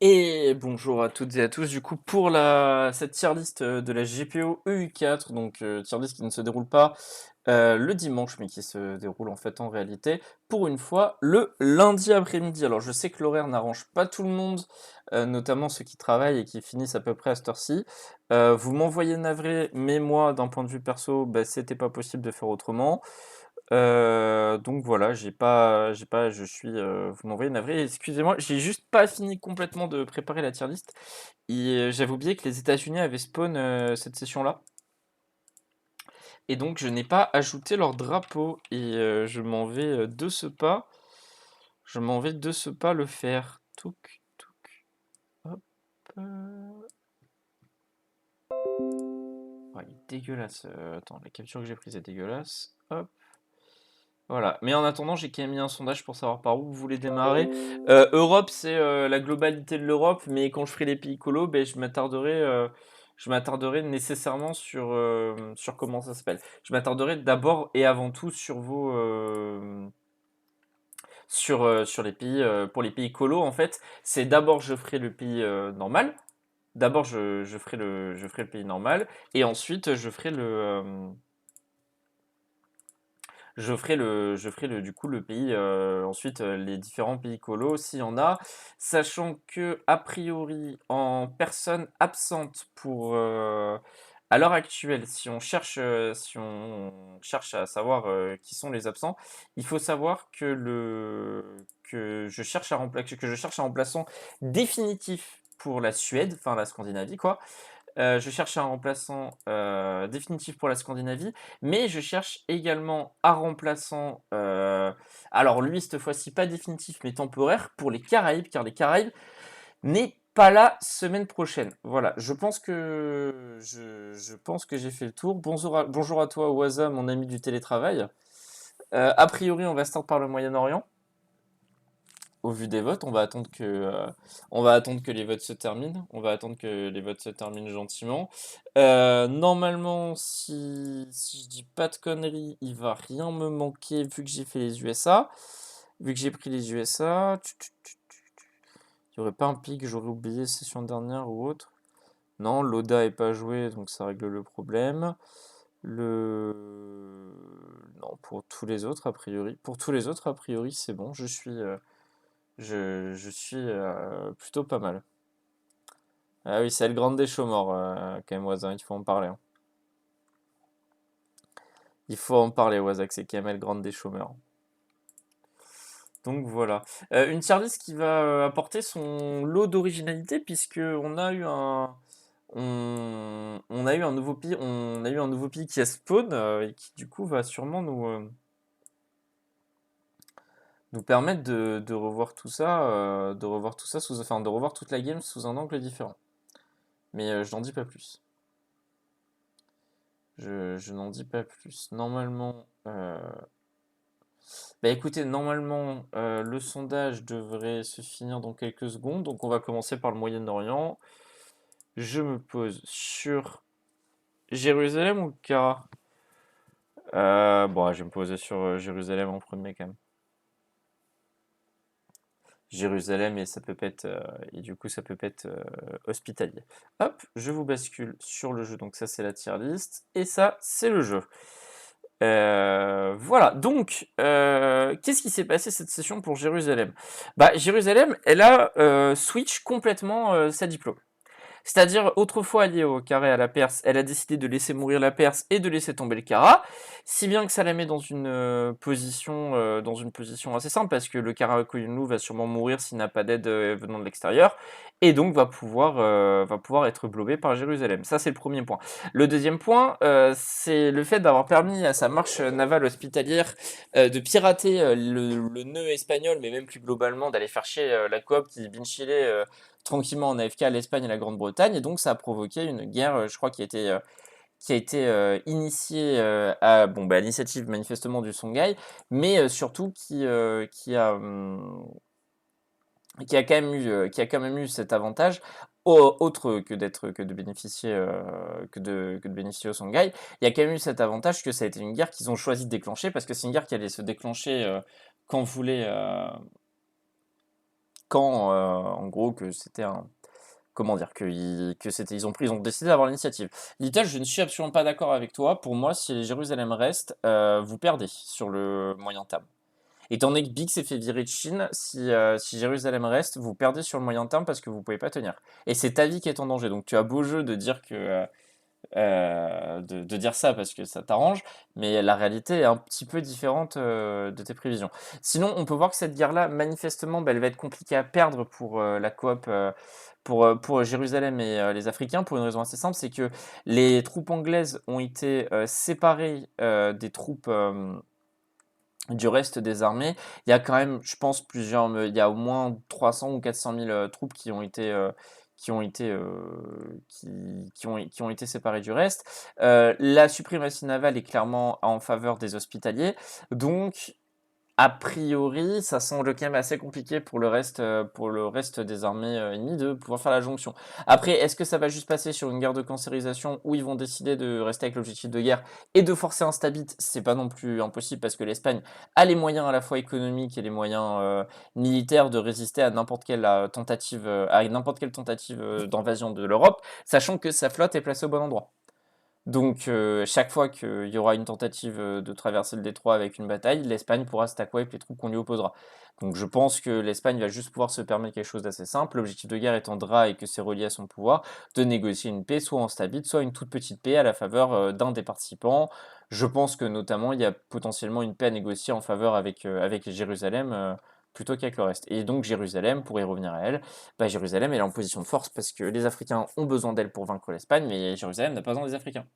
Et bonjour à toutes et à tous. Du coup, pour cette tier list de la GPO EU4, donc tier list qui ne se déroule pas le dimanche, mais qui se déroule en fait en réalité, pour une fois, le lundi après-midi. Alors, je sais que l'horaire n'arrange pas tout le monde, notamment ceux qui travaillent et qui finissent à peu près à cette heure-ci. Vous m'envoyez navré, mais moi, d'un point de vue perso, bah, c'était pas possible de faire autrement. Donc voilà, je suis, vous m'envoyez navré. Excusez-moi, j'ai juste pas fini complètement de préparer la tier list et j'avais oublié que les États-Unis avaient spawn cette session-là et donc je n'ai pas ajouté leur drapeau et je m'en vais de ce pas le faire. Touk, touk, hop. Ouais, il est dégueulasse. Attends, la capture que j'ai prise est dégueulasse. Hop. Voilà. Mais en attendant, j'ai quand même mis un sondage pour savoir par où vous voulez démarrer. Europe, c'est la globalité de l'Europe, mais quand je ferai les pays colos, ben, je m'attarderai nécessairement sur comment ça s'appelle. Je m'attarderai d'abord et avant tout sur sur les pays, pour les pays colos, en fait. C'est d'abord, je ferai le pays normal. D'abord, je ferai le pays normal, et ensuite, je ferai du coup le pays, ensuite les différents pays colos s'il y en a, sachant que a priori en personnes absentes à l'heure actuelle, si on cherche à savoir qui sont les absents, il faut savoir que je cherche un remplaçant définitif pour la Suède, enfin la Scandinavie quoi. Je cherche un remplaçant définitif pour la Scandinavie, mais je cherche également un remplaçant, alors lui, cette fois-ci, pas définitif, mais temporaire, pour les Caraïbes, car les Caraïbes n'est pas là semaine prochaine. Voilà, je pense que j'ai fait le tour. Bonjour à toi, Waza, mon ami du télétravail. A priori, on va start par le Moyen-Orient au vu des votes. On va attendre que les votes se terminent. On va attendre que les votes se terminent gentiment. Normalement, si je dis pas de conneries, il va rien me manquer vu que j'ai fait les USA. Vu que j'ai pris les USA. Il n'y aurait pas un pic que j'aurais oublié session dernière ou autre. Non, l'Oda est pas joué, donc ça règle le problème. Le... Non, pour tous les autres, a priori. Pour tous les autres, a priori, c'est bon. Je suis plutôt pas mal. Ah oui, c'est le Grande des Chômeurs, quand même, Waza, il faut en parler, hein. Il faut en parler, Waza, que c'est quand même le Grande des Chômeurs. Donc voilà. Une tier list qui va apporter son lot d'originalité, puisque on a eu un nouveau pays, qui a spawn et qui du coup va sûrement nous permettre de revoir tout ça, de revoir toute la game sous un angle différent. Mais je n'en dis pas plus. Je n'en dis pas plus. Normalement, bah écoutez, normalement, le sondage devrait se finir dans quelques secondes. Donc on va commencer par le Moyen-Orient. Je me pose sur Jérusalem ou Kara? Bon, je vais me poser sur Jérusalem en premier quand même. Jérusalem et ça peut être et du coup ça peut être hospitalier. Hop, je vous bascule sur le jeu. Donc ça c'est la tier list et ça c'est le jeu. Voilà, donc qu'est-ce qui s'est passé cette session pour Jérusalem? Bah, Jérusalem, elle a switch complètement sa diplôme. C'est-à-dire, autrefois alliée au carré à la Perse, elle a décidé de laisser mourir la Perse et de laisser tomber le Cara, si bien que ça la met dans une position assez simple, parce que le Cara Koyunlu va sûrement mourir s'il n'a pas d'aide venant de l'extérieur, et donc va pouvoir être blobé par Jérusalem. Ça, c'est le premier point. Le deuxième point, c'est le fait d'avoir permis à sa marche navale hospitalière de pirater le nœud espagnol, mais même plus globalement d'aller faire chier la coop qui binchillait tranquillement en AFK à l'Espagne et la Grande-Bretagne, et donc ça a provoqué une guerre, je crois, qui a été initiée à l'initiative manifestement du Songhai, mais surtout qui a quand même eu cet avantage, autre que de bénéficier que de bénéficier au Songhai. Il y a quand même eu cet avantage que ça a été une guerre qu'ils ont choisi de déclencher, parce que c'est une guerre qui allait se déclencher quand voulait quand, en gros, que c'était un comment dire? Que c'était ils ont décidé d'avoir l'initiative. Little, je ne suis absolument pas d'accord avec toi. Pour moi, si Jérusalem reste, vous perdez sur le moyen terme. Étant donné que Big s'est fait virer de Chine, si Jérusalem reste, vous perdez sur le moyen terme parce que vous pouvez pas tenir. Et c'est ta vie qui est en danger. Donc tu as beau jeu de dire de dire ça parce que ça t'arrange, mais la réalité est un petit peu différente de tes prévisions. Sinon, on peut voir que cette guerre-là, manifestement, bah, elle va être compliquée à perdre pour la coop, pour Jérusalem et les Africains, pour une raison assez simple, c'est que les troupes anglaises ont été séparées des troupes du reste des armées. Il y a quand même, je pense, il y a au moins 300 ou 400 000 troupes qui ont été séparées du reste. La suprématie navale est clairement en faveur des hospitaliers. Donc, a priori, ça semble quand même assez compliqué pour le reste des armées ennemies de pouvoir faire la jonction. Après, est-ce que ça va juste passer sur une guerre de cancérisation où ils vont décider de rester avec l'objectif de guerre et de forcer un stabit? C'est pas non plus impossible parce que l'Espagne a les moyens à la fois économiques et les moyens militaires de résister à n'importe quelle tentative d'invasion de l'Europe, sachant que sa flotte est placée au bon endroit. Donc, chaque fois qu'il y aura une tentative de traverser le détroit avec une bataille, l'Espagne pourra stack wipe les troupes qu'on lui opposera. Donc, je pense que l'Espagne va juste pouvoir se permettre quelque chose d'assez simple. L'objectif de guerre étant Dra et que c'est relié à son pouvoir, de négocier une paix, soit en stabile, soit une toute petite paix à la faveur d'un des participants. Je pense que notamment, il y a potentiellement une paix à négocier en faveur avec Jérusalem. Plutôt qu'avec le reste. Et donc Jérusalem, pour y revenir à elle, bah, Jérusalem elle est en position de force parce que les Africains ont besoin d'elle pour vaincre l'Espagne, mais Jérusalem n'a pas besoin des Africains.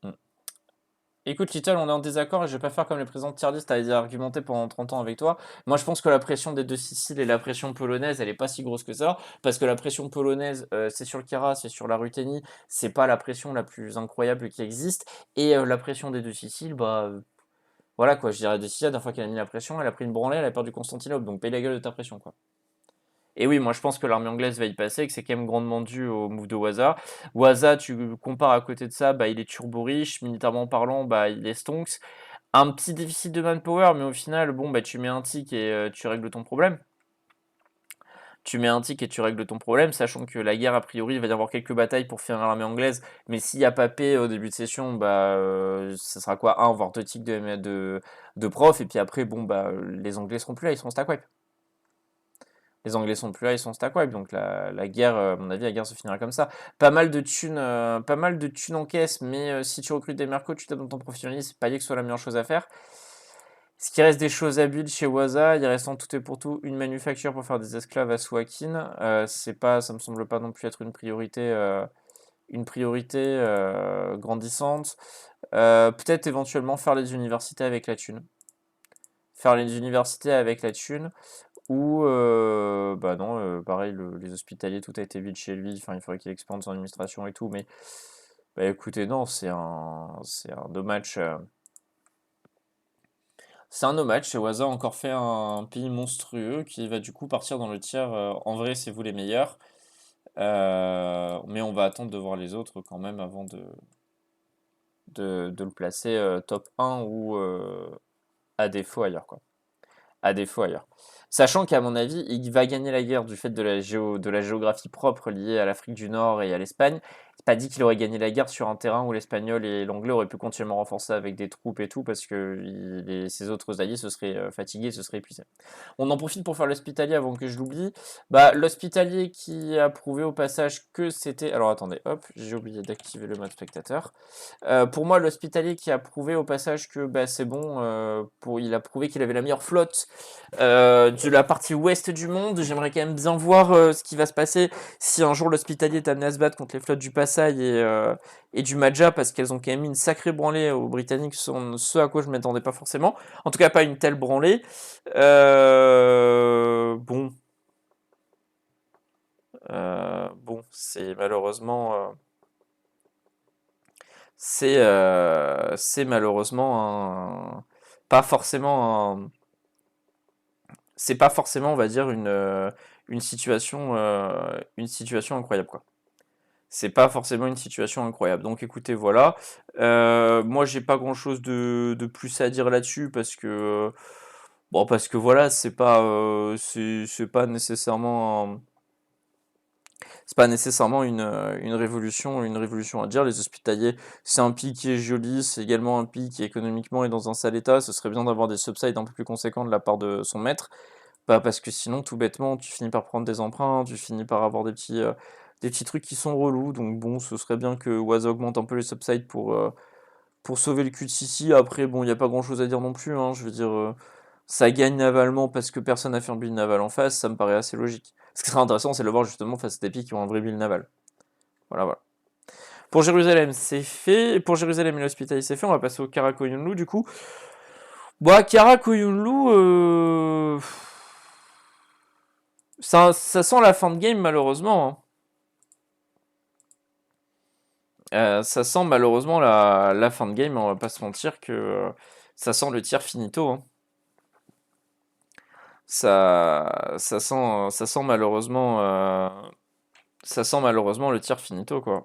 Mm. Écoute, Little, on est en désaccord et je vais pas faire comme les présidents tierdistes à argumenter pendant 30 ans avec toi. Moi, je pense que la pression des deux Siciles et la pression polonaise, elle est pas si grosse que ça, parce que la pression polonaise, c'est sur le Kara, c'est sur la Ruthénie, c'est pas la pression la plus incroyable qui existe, et la pression des deux Siciles, bah, voilà quoi, je dirais des Siciles, la dernière fois qu'elle a mis la pression, elle a pris une branlée, elle a perdu Constantinople, donc paye la gueule de ta pression, quoi. Et oui, moi je pense que l'armée anglaise va y passer, que c'est quand même grandement dû au move de Waza. Waza, tu compares à côté de ça, bah, il est turbo riche, militairement parlant, bah, il est stonks. Un petit déficit de manpower, mais au final, bon, bah, tu mets un tic et tu règles ton problème. Tu mets un tic et tu règles ton problème, sachant que la guerre, a priori, il va y avoir quelques batailles pour finir l'armée anglaise, mais s'il n'y a pas paix au début de session, bah, ça sera quoi, un, voire deux tics de prof, et puis après, bon, bah, les Anglais seront plus là, ils seront stack wipe. Les Anglais sont plus là, ils sont stack wipe, donc la guerre, à mon avis, la guerre se finira comme ça. Pas mal de thunes en caisse, mais si tu recrutes des mercos, tu tapes dans ton professionnalisme, c'est pas dit que ce soit la meilleure chose à faire. Ce qui reste des choses à build chez Waza, il reste en tout et pour tout une manufacture pour faire des esclaves à Suakin. Ça me semble pas non plus être une priorité grandissante. Peut-être éventuellement faire les universités avec la thune. Faire les universités avec la thune. Ou, bah non, pareil, les hospitaliers, tout a été vide chez lui. Enfin, il faudrait qu'il expande son administration et tout. Mais, bah écoutez, non, c'est un no match. C'est un no match. Et Waza a encore fait un pays monstrueux qui va du coup partir dans le tiers. En vrai, c'est vous les meilleurs. Mais on va attendre de voir les autres quand même avant de le placer top 1 ou à défaut ailleurs, quoi. À défaut ailleurs. Sachant qu'à mon avis, il va gagner la guerre du fait de la géographie propre liée à l'Afrique du Nord et à l'Espagne. C'est pas dit qu'il aurait gagné la guerre sur un terrain où l'espagnol et l'anglais auraient pu continuellement renforcer avec des troupes et tout, parce que ses autres alliés se seraient fatigués, se seraient épuisés. On en profite pour faire l'hospitalier avant que je l'oublie. Bah, l'hospitalier qui a prouvé au passage que c'était... Alors attendez, hop, j'ai oublié d'activer le mode spectateur. Pour moi, l'hospitalier qui a prouvé au passage que bah, c'est bon, il a prouvé qu'il avait la meilleure flotte de la partie ouest du monde. J'aimerais quand même bien voir ce qui va se passer si un jour l'hospitalier est amené à se battre contre les flottes du Passaï et du Maja, parce qu'elles ont quand même mis une sacrée branlée aux Britanniques, ce à quoi je ne m'attendais pas forcément. En tout cas, pas une telle branlée. Bon. Bon, c'est malheureusement pas forcément c'est pas forcément, on va dire, une situation incroyable, quoi. C'est pas forcément une situation incroyable. Donc écoutez, voilà. Moi, j'ai pas grand-chose de plus à dire là-dessus parce que Bon, parce que voilà, c'est pas nécessairement, c'est pas nécessairement une révolution à dire. Les hospitaliers, c'est un pays qui est joli, c'est également un pays qui économiquement est dans un sale état. Ce serait bien d'avoir des subsides un peu plus conséquents de la part de son maître. Bah, parce que sinon, tout bêtement, tu finis par prendre des emprunts, tu finis par avoir des petits trucs qui sont relous. Donc bon, ce serait bien que Waza augmente un peu les subsides pour sauver le cul de Sissi. Après, bon, il n'y a pas grand-chose à dire non plus, hein. Je veux dire, ça gagne navalement parce que personne n'a fait un build naval en face, ça me paraît assez logique. Ce qui serait intéressant, c'est de le voir justement face à des pays qui ont un vrai build naval. Voilà, voilà. Pour Jérusalem, c'est fait. Et pour Jérusalem et l'hospitalier, c'est fait. On va passer au Karakoyunlu, du coup. Bah, Karakoyunlu, ça sent la fin de game, malheureusement, hein. Ça sent malheureusement la fin de game, on va pas se mentir que ça sent le tir finito, hein. Ça sent malheureusement, ça sent malheureusement le tir finito, quoi.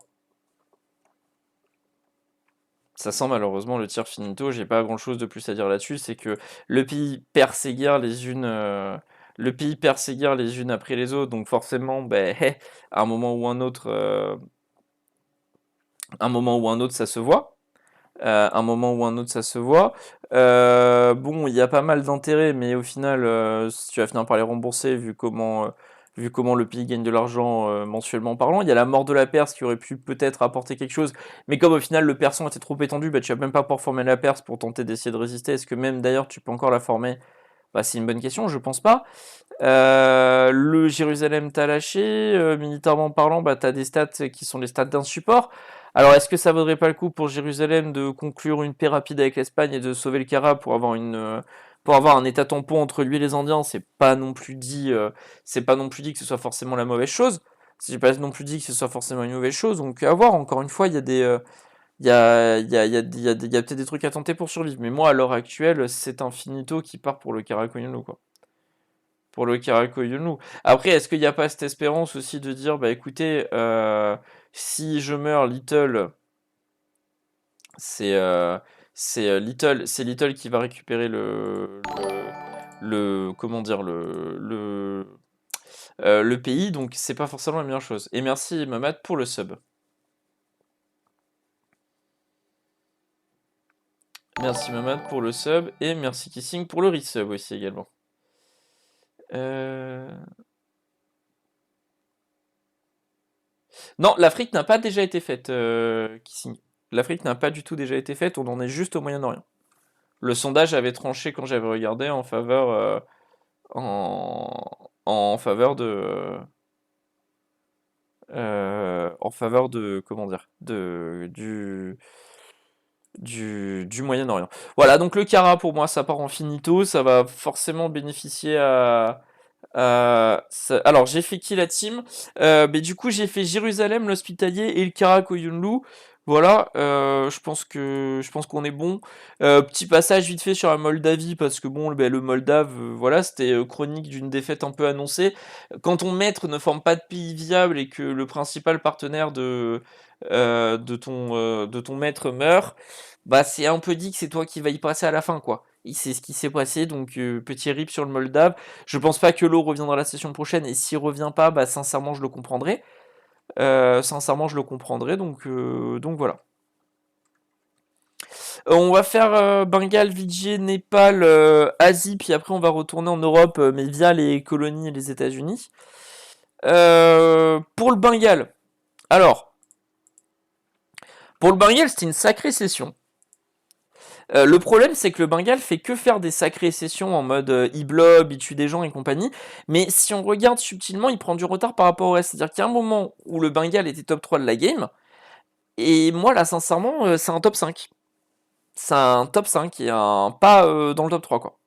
Ça sent malheureusement le tir finito. J'ai pas grand chose de plus à dire là-dessus. C'est que le pays perd ses guerres les unes, le pays perd ses guerres les unes après les autres. Donc forcément, ben, à un moment ou un autre, un moment ou un autre, ça se voit. Un moment ou un autre, ça se voit. Bon, il y a pas mal d'intérêts, mais au final, tu vas finir par les rembourser vu comment le pays gagne de l'argent mensuellement parlant. Il y a la mort de la Perse qui aurait pu peut-être apporter quelque chose, mais comme au final le persan était trop étendu, bah, tu vas même pas pouvoir former la Perse pour tenter d'essayer de résister. Est-ce que même d'ailleurs tu peux encore la former? Bah, c'est une bonne question, je pense pas. Le Jérusalem t'a lâché, militairement parlant, bah, t'as des stats qui sont les stats d'un support. Alors, est-ce que ça vaudrait pas le coup pour Jérusalem de conclure une paix rapide avec l'Espagne et de sauver le Cara pour avoir un état tampon entre lui et les Indiens? C'est pas non plus dit que ce soit forcément la mauvaise chose. C'est pas non plus dit que ce soit forcément une mauvaise chose. Donc, à voir. Encore une fois, il y a il y a peut-être des trucs à tenter pour survivre. Mais moi, à l'heure actuelle, c'est un finito qui part pour le Karakoyunlu, quoi. Pour le Karakoyunlu. Après, est-ce qu'il n'y a pas cette espérance aussi de dire, bah écoutez, si je meurs, Little, c'est c'est Little qui va récupérer comment dire, le pays, donc c'est pas forcément la meilleure chose. Et merci Mamad pour le sub. Merci Mamad pour le sub, et merci Kissing pour le resub aussi également. Non, l'Afrique n'a pas déjà été faite, Kissing. L'Afrique n'a pas du tout déjà été faite, on en est juste au Moyen-Orient. Le sondage avait tranché quand j'avais regardé en faveur en faveur de comment dire du Moyen-Orient. Voilà, donc le Cara pour moi ça part en finito, ça va forcément bénéficier alors j'ai fait qui la team? Mais du coup j'ai fait Jérusalem, l'Hospitalier et le Cara Koyunlu. Voilà, je pense qu'on est bon. Petit passage vite fait sur la Moldavie parce que bon, le Moldave, voilà, c'était chronique d'une défaite un peu annoncée. Quand ton maître ne forme pas de pays viable et que le principal partenaire de ton maître meurt, bah c'est un peu dit que c'est toi qui vas y passer à la fin, quoi. Et c'est ce qui s'est passé, donc petit rip sur le Moldave. Je pense pas que l'eau reviendra la session prochaine, et s'il revient pas, bah sincèrement je le comprendrai. Donc voilà. On va faire Bengale, Fidji, Népal, Asie, puis après on va retourner en Europe, mais via les colonies et les États-Unis. Pour le Bengale, alors, pour le Bengale, c'était une sacrée session. Le problème, c'est que le Bengale fait que faire des sacrées sessions en mode il blob, il tue des gens et compagnie. Mais si on regarde subtilement, il prend du retard par rapport au reste. C'est-à-dire qu'il y a un moment où le Bengale était top 3 de la game. Et moi, là, sincèrement, c'est un top 5. C'est un top 5 et pas dans le top 3, quoi.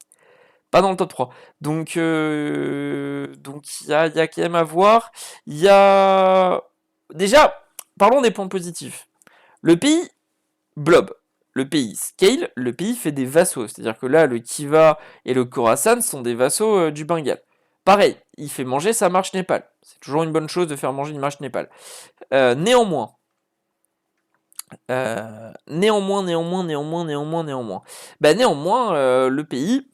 Pas dans le top 3. Donc il y a quand même à voir. Il y a... Déjà, parlons des points positifs. Le pays blob. Le pays scale, le pays fait des vassaux. C'est-à-dire que là, le Kiva et le Khorasan sont des vassaux du Bengale. Pareil, il fait manger sa marche Népal. C'est toujours une bonne chose de faire manger une marche Népal. Néanmoins, néanmoins, le pays,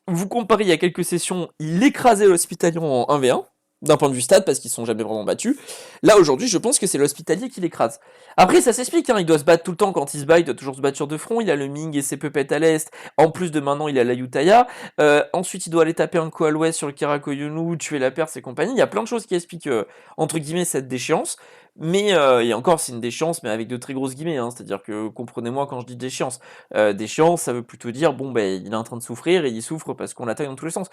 vous comparez il y a quelques sessions, il écrasait l'Hospitalier en 1v1, d'un point de vue stade, parce qu'ils ne sont jamais vraiment battus. Là, aujourd'hui, je pense que c'est l'Hospitalier qui l'écrase. Après, ça s'explique, hein, il doit se battre tout le temps quand il se bat, il doit toujours se battre sur deux fronts, il a le Ming et ses puppets à l'est, en plus de maintenant, il a la Yutaya, ensuite, il doit aller taper un coup à l'ouest sur le Karakoyunu, tuer la Perse et compagnie, il y a plein de choses qui expliquent, entre guillemets, cette déchéance, mais, et encore, c'est une déchéance, mais avec de très grosses guillemets, hein, c'est-à-dire que, comprenez-moi quand je dis déchéance, déchéance, ça veut plutôt dire, bon, ben, il est en train de souffrir, et il souffre parce qu'on l'attaque dans tous les sens.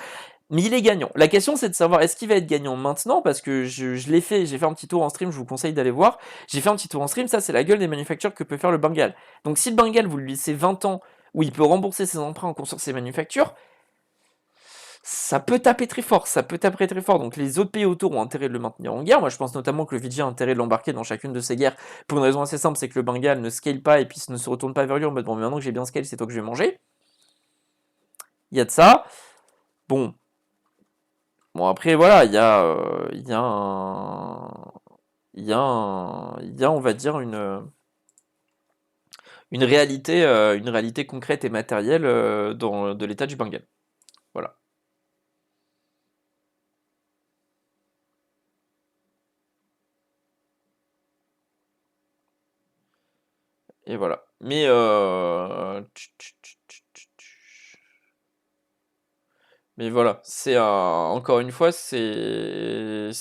Mais il est gagnant. La question, c'est de savoir, est-ce qu'il va être gagnant maintenant? Parce que je l'ai fait, j'ai fait un petit tour en stream, je vous conseille d'aller voir. J'ai fait un petit tour en stream, ça c'est la gueule des manufactures que peut faire le Bengal. Donc si le Bengal, vous lui laissez 20 ans, où il peut rembourser ses emprunts en construisant ses manufactures, ça peut taper très fort, ça peut taper très fort. Donc les autres pays autour ont intérêt de le maintenir en guerre. Moi je pense notamment que le Fidji a intérêt de l'embarquer dans chacune de ses guerres, pour une raison assez simple, c'est que le Bengal ne scale pas et puis ne se retourne pas vers lui en mode bon, mais maintenant que j'ai bien scale, c'est toi que je vais manger. Il y a de ça. Bon. Bon après voilà, il y a on va dire une réalité concrète et matérielle de l'état du Bengale. Voilà. Et voilà. Mais voilà, encore une fois, c'est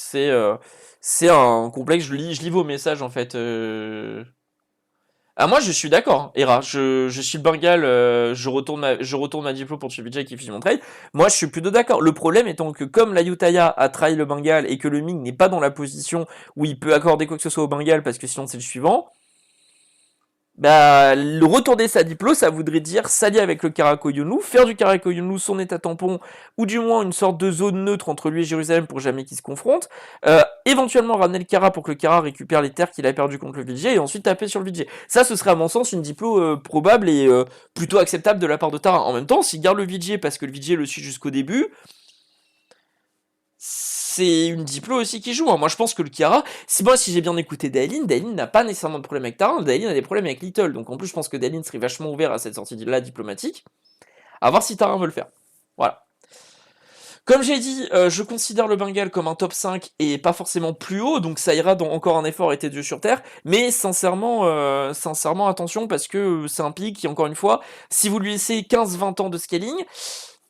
un complexe. Je lis vos messages en fait. Ah moi je suis d'accord, hein, Hera, je suis le Bengal, je retourne ma diplôme pour tuer Vijay qui finit mon trade. Moi je suis plutôt d'accord. Le problème étant que comme la Yutaya a trahi le Bengal et que le Ming n'est pas dans la position où il peut accorder quoi que ce soit au Bengal parce que sinon c'est le suivant, bah, le retourner sa diplo, ça voudrait dire s'allier avec le Karakoyunu, faire du Karakoyunu son état tampon, ou du moins une sorte de zone neutre entre lui et Jérusalem pour jamais qu'ils se confrontent, éventuellement ramener le Kara pour que le Kara récupère les terres qu'il a perdues contre le Vijay, et ensuite taper sur le Vijay. Ça, ce serait à mon sens une diplo probable et plutôt acceptable de la part de Tara. En même temps, s'il garde le Vijay parce que le Vijay le suit jusqu'au début, c'est une diplo aussi qui joue, hein. Moi je pense que le Kiara, si j'ai bien écouté Dailin n'a pas nécessairement de problème avec Taran, Dailin a des problèmes avec Little, donc en plus je pense que Dailin serait vachement ouvert à cette sortie-là diplomatique, à voir si Taran veut le faire. Voilà. Comme j'ai dit, je considère le Bengal comme un top 5 et pas forcément plus haut, donc ça ira dans encore un effort été Dieu sur Terre, mais sincèrement, attention parce que c'est un pays qui, encore une fois, si vous lui laissez 15-20 ans de scaling,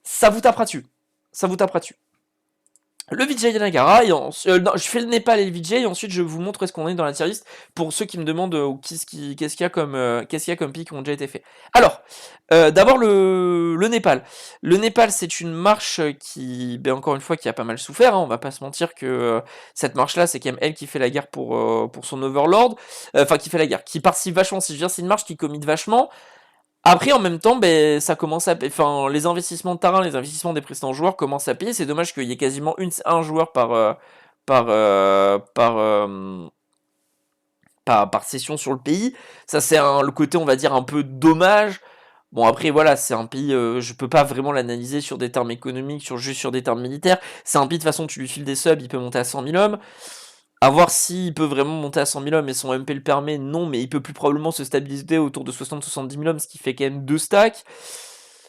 ça vous tapera dessus. Ça vous tapera dessus. Le Vijay Nagara, non, je fais le Népal et le Vijay, et ensuite je vous montre ce qu'on est dans la tier list pour ceux qui me demandent qu'est-ce qu'il y a comme pics qui ont déjà été faits. Alors, d'abord le Népal. Le Népal, c'est une marche qui, ben, encore une fois, qui a pas mal souffert, hein, on va pas se mentir que cette marche-là, c'est quand même elle qui fait la guerre pour son Overlord, enfin qui fait la guerre, qui participe vachement, si je veux dire, c'est une marche qui commit vachement. Après, en même temps, ben, ça commence à, enfin, les investissements de terrain, les investissements des précédents joueurs commencent à payer. C'est dommage qu'il y ait quasiment un joueur par, euh, par, euh, par session sur le pays. Ça, c'est le côté, on va dire, un peu dommage. Bon, après, voilà, c'est un pays, je peux pas vraiment l'analyser sur des termes économiques, juste sur des termes militaires. C'est un pays, de toute façon, tu lui files des subs, il peut monter à 100 000 hommes. A voir s'il peut vraiment monter à 100 000 hommes et son MP le permet, non, mais il peut plus probablement se stabiliser autour de 60-70 000 hommes, ce qui fait quand même 2 stacks.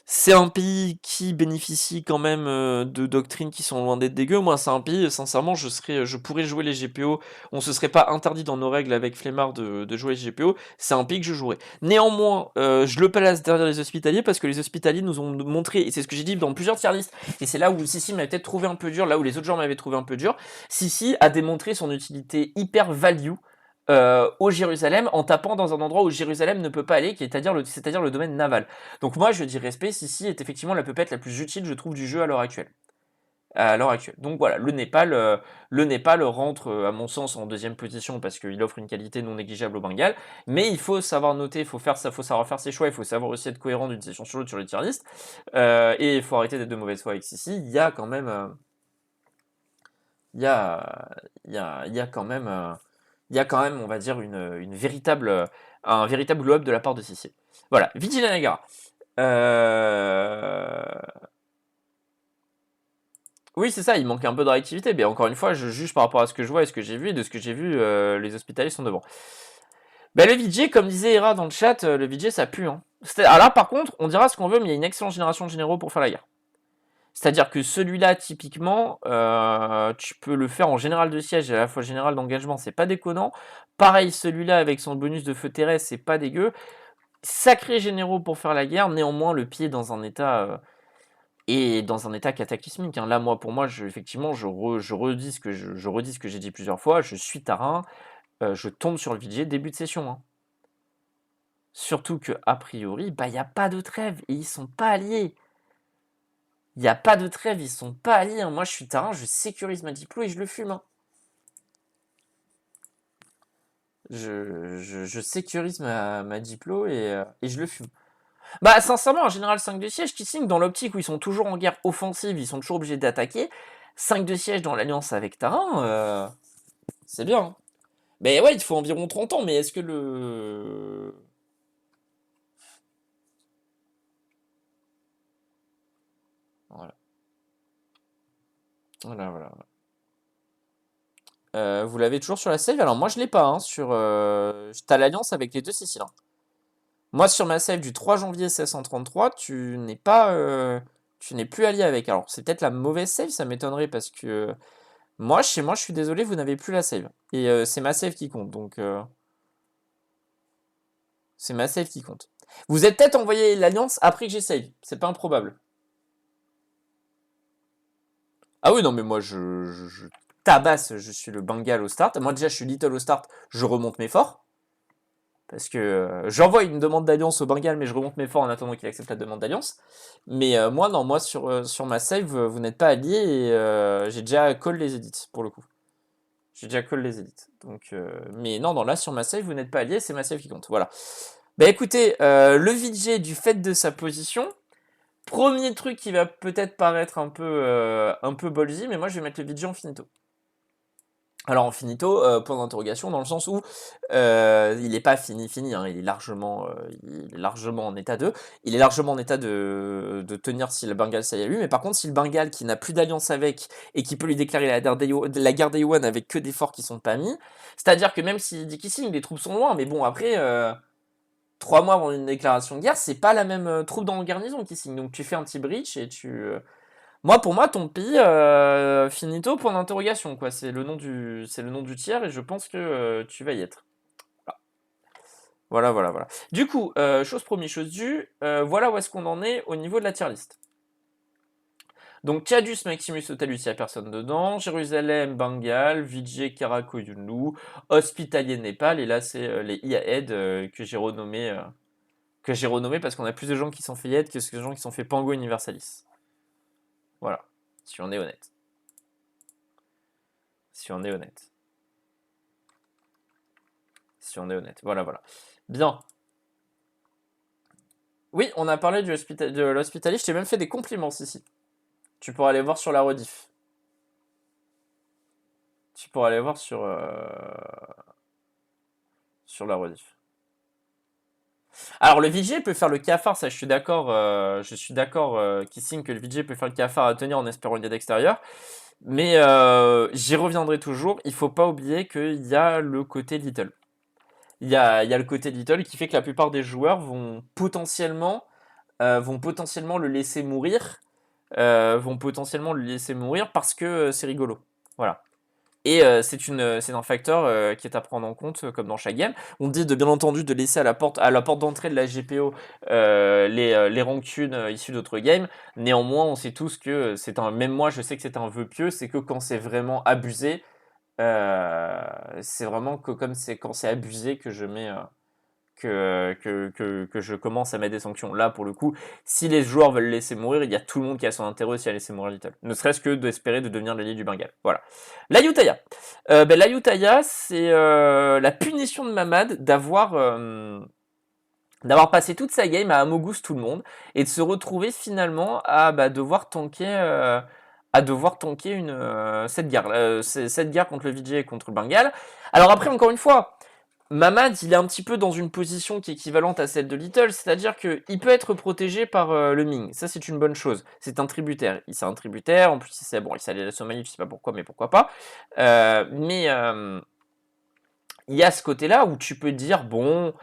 C'est un pays qui bénéficie quand même de doctrines qui sont loin d'être dégueu. Moi, c'est un pays, sincèrement, je pourrais jouer les GPO. On se serait pas interdit dans nos règles avec Flemmard de jouer les GPO. C'est un pays que je jouerais. Néanmoins, je le place derrière les hospitaliers parce que les hospitaliers nous ont montré, et c'est ce que j'ai dit dans plusieurs tier lists, et c'est là où Sissi m'avait peut-être trouvé un peu dur, là où les autres joueurs m'avaient trouvé un peu dur. Sissi a démontré son utilité hyper value au Jérusalem en tapant dans un endroit où Jérusalem ne peut pas aller, c'est-à-dire le domaine naval. Donc moi je dis respect, Sissi est effectivement la pupette la plus utile je trouve du jeu à l'heure actuelle. Donc voilà, le Népal rentre à mon sens en deuxième position parce qu'il offre une qualité non négligeable au Bengale, mais il faut savoir noter, il faut savoir faire ses choix, il faut savoir aussi être cohérent d'une session sur l'autre sur les tier list, et il faut arrêter d'être de mauvaise foi avec Sissi. Il y a quand même, il y a, il y a quand même on va dire, un véritable glow-up de la part de Sissi. Voilà, Vijay Nagara. Oui, c'est ça, il manque un peu de réactivité, mais encore une fois, je juge par rapport à ce que je vois et ce que j'ai vu, et de ce que j'ai vu, les hospitaliers sont devant. Ben, le Vijay, comme disait Hera dans le chat, le Vijay, ça pue. Hein. Alors là, par contre, on dira ce qu'on veut, mais il y a une excellente génération de généraux pour faire la guerre. C'est-à-dire que celui-là, typiquement, tu peux le faire en général de siège et à la fois général d'engagement, c'est pas déconnant. Pareil, celui-là avec son bonus de feu terrestre, c'est pas dégueu. Sacré généraux pour faire la guerre, néanmoins le pied dans un état cataclysmique, hein. Là, moi, pour moi, effectivement, je redis je redis ce que j'ai dit plusieurs fois, je suis Tarin, je tombe sur le VJ début de session, hein. Surtout que a priori, bah, il y a pas de trêve et ils sont pas alliés. Il y a pas de trêve, ils sont pas alliés, hein. Moi, je suis Tarin, je sécurise ma diplo et je le fume, hein. Je sécurise ma diplo et je le fume. Bah, sincèrement, en général, 5 de siège qui signe dans l'optique où ils sont toujours en guerre offensive, ils sont toujours obligés d'attaquer. 5 de siège dans l'alliance avec Tarin, c'est bien, hein. Mais ouais, il te faut environ 30 ans, mais est-ce que le... Voilà. Voilà, voilà. Vous l'avez toujours sur la save? Alors moi je l'ai pas, hein, sur... T'as l'alliance avec les deux Siciles, hein. Moi sur ma save du 3 janvier 1633, tu n'es pas... tu n'es plus allié avec. Alors c'est peut-être la mauvaise save, ça m'étonnerait parce que... Moi, chez moi, je suis désolé, vous n'avez plus la save. Et c'est ma save qui compte, donc... c'est ma save qui compte. Vous êtes peut-être envoyé l'alliance après que j'ai save, c'est pas improbable. Ah oui, non, mais moi, je tabasse, je suis le Bengal au start. Moi, déjà, je suis Little au start, je remonte mes forts. Parce que j'envoie une demande d'alliance au Bengal, mais je remonte mes forts en attendant qu'il accepte la demande d'alliance. Mais moi, non, moi, sur ma save, vous n'êtes pas allié et j'ai déjà call les edits, pour le coup. J'ai déjà call les edits. Donc, mais non, là, sur ma save, vous n'êtes pas allié, c'est ma save qui compte. Voilà. Bah écoutez, le VJ, du fait de sa position, premier truc qui va peut-être paraître un peu ballsy, mais moi, je vais mettre le VJ en finito. Alors en finito, point d'interrogation, dans le sens où il n'est pas fini, hein, il est largement en état de. Il est largement en état de tenir si le Bengal ça y a lui, mais par contre, si le Bengal qui n'a plus d'alliance avec et qui peut lui déclarer la guerre des Yuan avec que des forts qui sont pas mis, c'est-à-dire que même s'il dit qu'il signe, les troupes sont loin, mais bon, après, 3 mois avant une déclaration de guerre, c'est pas la même troupe dans la garnison qui signe, donc tu fais un petit breach et moi, pour moi, ton pays, finito, point d'interrogation, quoi. C'est le nom du tiers et je pense que tu vas y être. Voilà, voilà, voilà. Du coup, chose promise, chose due, voilà où est-ce qu'on en est au niveau de la tier list. Donc, Cadus, Maximus, Otalus, il n'y a personne dedans. Jérusalem, Bengal, Vijay, Karako, Yunlu, Hospitalier, Népal. Et là, c'est les IAED que j'ai renommé parce qu'on a plus de gens qui sont fait IAED que de gens qui sont fait Pango Universalis. Voilà, si on est honnête. Si on est honnête. Si on est honnête. Voilà, voilà. Bien. Oui, on a parlé de l'Hospitalier, je t'ai même fait des compliments, ici. Tu pourras aller voir sur la rediff. Tu pourras aller voir sur la rediff. Alors le VJ peut faire le cafard, ça je suis d'accord, qui signe que le VJ peut faire le cafard à tenir en espérant une aide extérieure. Mais j'y reviendrai toujours, il faut pas oublier qu'il y a le côté Little. Il y a le côté Little qui fait que la plupart des joueurs vont potentiellement le laisser mourir. Parce que c'est rigolo. Voilà. Et c'est un facteur qui est à prendre en compte, comme dans chaque game. On dit de bien entendu de laisser à la porte d'entrée de la GPO les rancunes issues d'autres games. Néanmoins, on sait tous que même moi, je sais que c'est un vœu pieux, c'est que quand c'est vraiment abusé, c'est vraiment que quand c'est abusé que je mets que je commence à mettre des sanctions. Là, pour le coup, si les joueurs veulent laisser mourir, il y a tout le monde qui a son intérêt aussi à laisser mourir Little. Ne serait-ce que d'espérer de devenir l'allié du Bengale. Voilà. L'Ayutthaya. L'Ayutthaya, c'est la punition de Mamad d'avoir passé toute sa game à Amogus tout le monde et de se retrouver finalement à devoir tanker cette guerre contre le VJ et contre le Bengale. Alors après, encore une fois, Mamad, il est un petit peu dans une position qui est équivalente à celle de Little, c'est-à-dire qu'il peut être protégé par le Ming. Ça, c'est une bonne chose. C'est un tributaire. C'est un tributaire. En plus, il s'allait à la Somalie, je sais pas pourquoi, mais pourquoi pas. Mais il y a ce côté-là où tu peux dire, bon,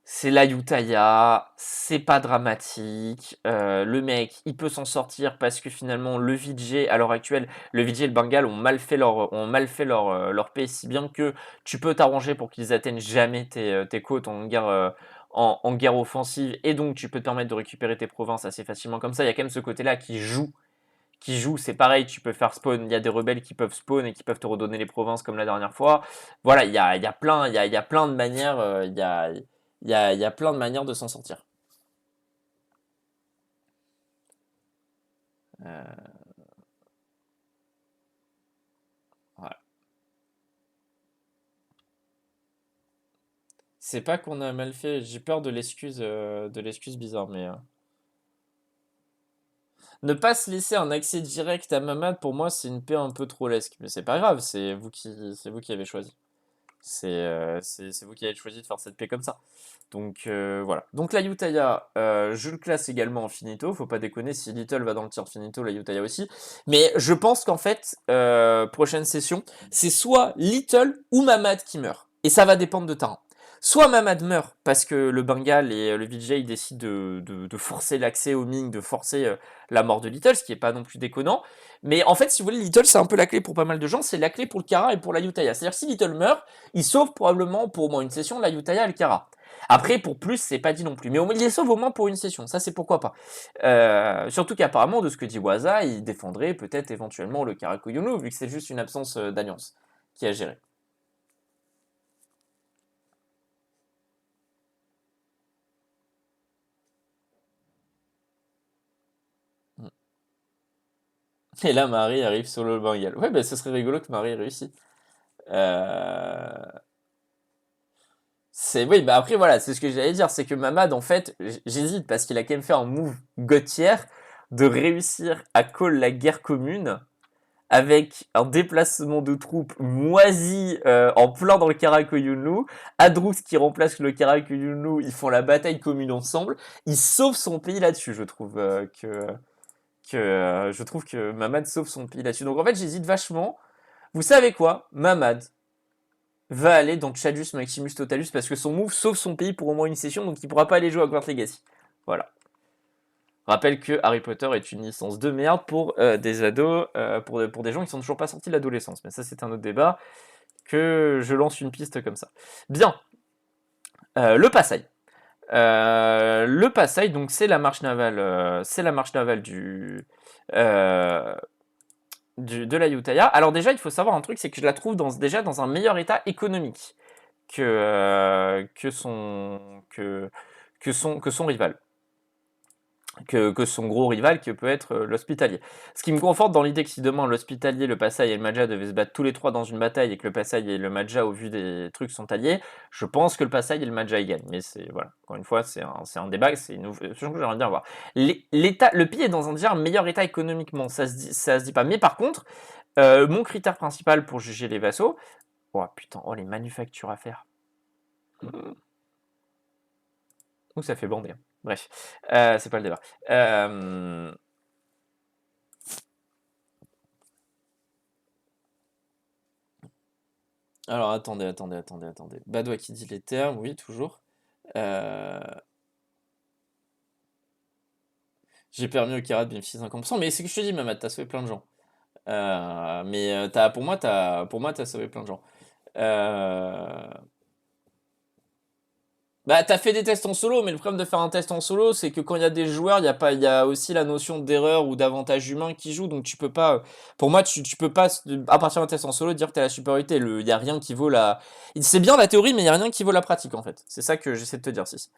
C'est l'Ayutthaya, c'est pas dramatique. Le mec, il peut s'en sortir parce que finalement, le Vijay, à l'heure actuelle, le Vijay et le Bengale ont mal fait leur paix, si bien que tu peux t'arranger pour qu'ils atteignent jamais tes côtes en guerre offensive, et donc tu peux te permettre de récupérer tes provinces assez facilement comme ça. Il y a quand même ce côté-là qui joue, c'est pareil, tu peux faire spawn, il y a des rebelles qui peuvent spawn et qui peuvent te redonner les provinces comme la dernière fois. Voilà, il y a plein de manières, il y a plein de manières de s'en sortir. Euh, voilà. C'est pas qu'on a mal fait, j'ai peur de l'excuse bizarre, mais ne pas se laisser un accès direct à Mamad, pour moi, c'est une paix un peu trop lesque, mais c'est pas grave, c'est vous qui avez choisi. C'est vous qui avez choisi de faire cette paix comme ça. Donc voilà. Donc la Utaya, je le classe également en finito. Faut pas déconner, si Little va dans le tier finito, la Utaya aussi. Mais je pense qu'en fait, prochaine session, c'est soit Little ou Mamad qui meurt. Et ça va dépendre de terrain. Soit Mamad meurt parce que le Bengal et le VJ décident de forcer l'accès au Ming, de forcer la mort de Little, ce qui est pas non plus déconnant. Mais en fait, si vous voulez, Little, c'est un peu la clé pour pas mal de gens. C'est la clé pour le Kara et pour la Utaya. C'est-à-dire, si Little meurt, il sauve probablement pour au moins une session la Utaya et le Kara. Après, pour plus, c'est pas dit non plus. Mais il les sauve au moins pour une session. Ça, c'est pourquoi pas. Surtout qu'apparemment, de ce que dit Waza, il défendrait peut-être éventuellement le Karakoyunu, vu que c'est juste une absence d'alliance qui a géré. Et là, Marie arrive sur le Bengal. Ouais, bah, ce serait rigolo que Marie réussisse. Euh... Oui, bah après, voilà, c'est ce que j'allais dire. C'est que Mamad, en fait, j'hésite parce qu'il a quand même fait un move Gauthier de réussir à call la guerre commune avec un déplacement de troupes moisi en plein dans le Karakoyunlu, Adrous qui remplace le Karakoyunlu, ils font la bataille commune ensemble, il sauve son pays là-dessus, je trouve que Mamad sauve son pays là-dessus. Donc en fait, j'hésite vachement. Vous savez quoi? Mamad va aller dans Chadus Maximus Totalus parce que son move sauve son pays pour au moins une session, donc il pourra pas aller jouer à Hogwarts Legacy. Voilà. Rappelle que Harry Potter est une licence de merde pour des ados, pour des gens qui sont toujours pas sortis de l'adolescence. Mais ça, c'est un autre débat, que je lance une piste comme ça. Bien, le Passaï. Le Passaï, donc c'est la marche navale, euh, de la Utaya. Alors déjà, il faut savoir un truc, c'est que je la trouve déjà dans un meilleur état économique que son rival. Que son gros rival, qui peut être l'Hospitalier. Ce qui me conforte dans l'idée que si demain l'Hospitalier, le Passaï et le Maja devaient se battre tous les trois dans une bataille et que le Passaï et le Maja, au vu des trucs, sont alliés, je pense que le Passaï et le Maja y gagnent. Mais c'est, voilà, encore une fois, c'est un débat, c'est une chose que j'aimerais bien voir. Le pays est dans un meilleur état économiquement, ça se dit pas. Mais par contre, mon critère principal pour juger les vassaux, oh putain, oh les manufactures à faire. Ouh, ça fait bander. Bref, c'est pas le débat. Alors attendez. Badois qui dit les termes, oui, toujours. Euh, J'ai permis au Kira de bénéficier de 50%, mais c'est que je te dis, Mamad, t'as sauvé plein de gens. Mais pour moi, t'as sauvé plein de gens. Euh, Bah, t'as fait des tests en solo, mais le problème de faire un test en solo, c'est que quand il y a des joueurs, il y a aussi la notion d'erreur ou d'avantage humain qui joue, donc tu peux pas, pour moi, tu peux pas, à partir d'un test en solo, dire que t'as la supériorité. Il y a rien qui vaut c'est bien la théorie, mais il y a rien qui vaut la pratique, en fait. C'est ça que j'essaie de te dire, si.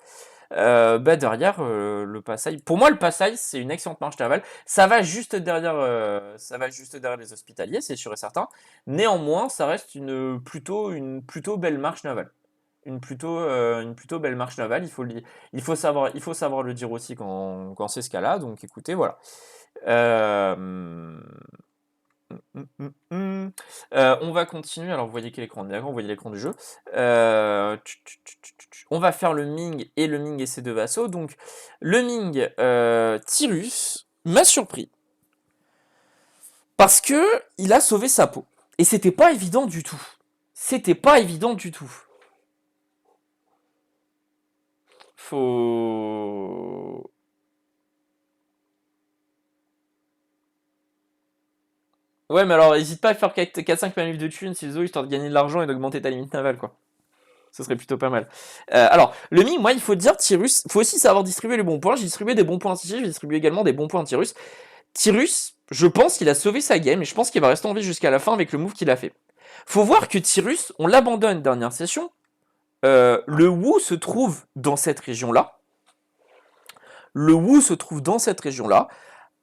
Bah, derrière, le Passaï, pour moi, le Passaï, c'est une excellente marche navale. Ça va juste derrière les hospitaliers, c'est sûr et certain. Néanmoins, ça reste une plutôt belle marche navale, une plutôt belle marche navale. Il faut savoir le dire aussi quand c'est ce cas-là. Donc écoutez, voilà. Euh, on va continuer. Alors vous voyez quel écran on est d'accord, vous voyez l'écran du jeu. On va faire le Ming et ses deux vassaux. Donc le Ming, Tyrus m'a surpris parce que il a sauvé sa peau. Et c'était pas évident du tout. C'était pas évident du tout. faut... Ouais, mais alors, hésite pas à faire 4-5 manifs de thunes, si histoire de gagner de l'argent et d'augmenter ta limite navale, quoi. Ce serait plutôt pas mal. Alors, le Ming, moi, il faut dire, Tyrus, faut aussi savoir distribuer les bons points. J'ai distribué des bons points à Tyrus, j'ai distribué également des bons points à Tyrus. Tyrus, je pense qu'il a sauvé sa game, et je pense qu'il va rester en vie jusqu'à la fin avec le move qu'il a fait. Faut voir que Tyrus, on l'abandonne dernière session. Le Wu se trouve dans cette région-là. Le Wu se trouve dans cette région-là.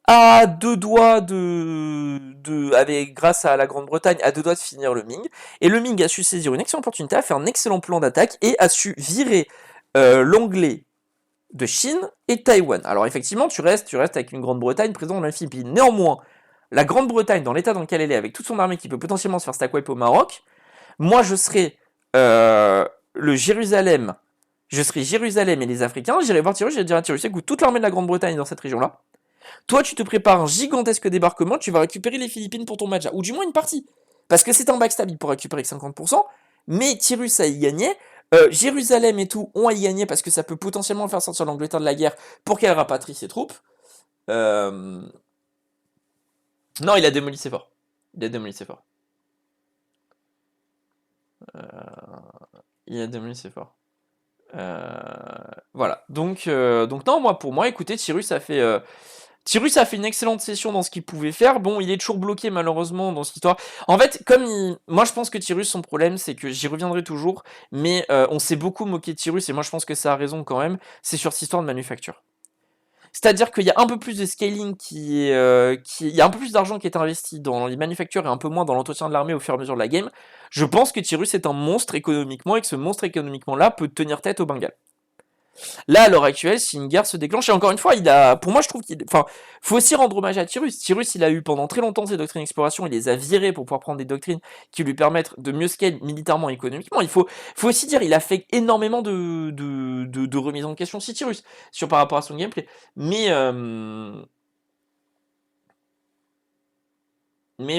À deux doigts grâce à la Grande-Bretagne, à deux doigts de finir le Ming. Et le Ming a su saisir une excellente opportunité, a fait un excellent plan d'attaque et a su virer l'anglais de Chine et Taïwan. Alors effectivement, tu restes avec une Grande-Bretagne présente dans les Philippines. Néanmoins, la Grande-Bretagne, dans l'état dans lequel elle est, avec toute son armée qui peut potentiellement se faire stack wipe au Maroc, moi je serais Jérusalem et les Africains, j'irai voir Tyrus, j'irai dire à Tyrus, écoute, toute l'armée de la Grande-Bretagne est dans cette région-là. Toi, tu te prépares un gigantesque débarquement, tu vas récupérer les Philippines pour ton Maja, ou du moins une partie. Parce que c'est un backstab, il pourra récupérer que 50%, mais Tyrus a y gagné. Jérusalem et tout ont à y gagner parce que ça peut potentiellement faire sortir l'Angleterre de la guerre pour qu'elle rapatrie ses troupes. Non, il a démoli ses forts. Il a démoli ses forts. Il a démoli ses forts. Voilà. Donc non, pour moi, écoutez, Tyrus a fait une excellente session dans ce qu'il pouvait faire. Bon, il est toujours bloqué malheureusement dans cette histoire. En fait, moi je pense que Tyrus, son problème, c'est que j'y reviendrai toujours, mais on s'est beaucoup moqué de Tyrus, et moi je pense que ça a raison quand même, c'est sur cette histoire de manufacture. C'est-à-dire qu'il y a un peu plus de scaling il y a un peu plus d'argent qui est investi dans les manufactures et un peu moins dans l'entretien de l'armée au fur et à mesure de la game. Je pense que Tyrus est un monstre économiquement et que ce monstre économiquement-là peut tenir tête au Bengale. Là, à l'heure actuelle, si une guerre se déclenche, et encore une fois, pour moi, je trouve faut aussi rendre hommage à Tyrus. Tyrus, il a eu pendant très longtemps ses doctrines d'exploration, il les a virées pour pouvoir prendre des doctrines qui lui permettent de mieux scale militairement et économiquement. Il faut aussi dire, il a fait énormément de remises en question, si Tyrus, par rapport à son gameplay. Mais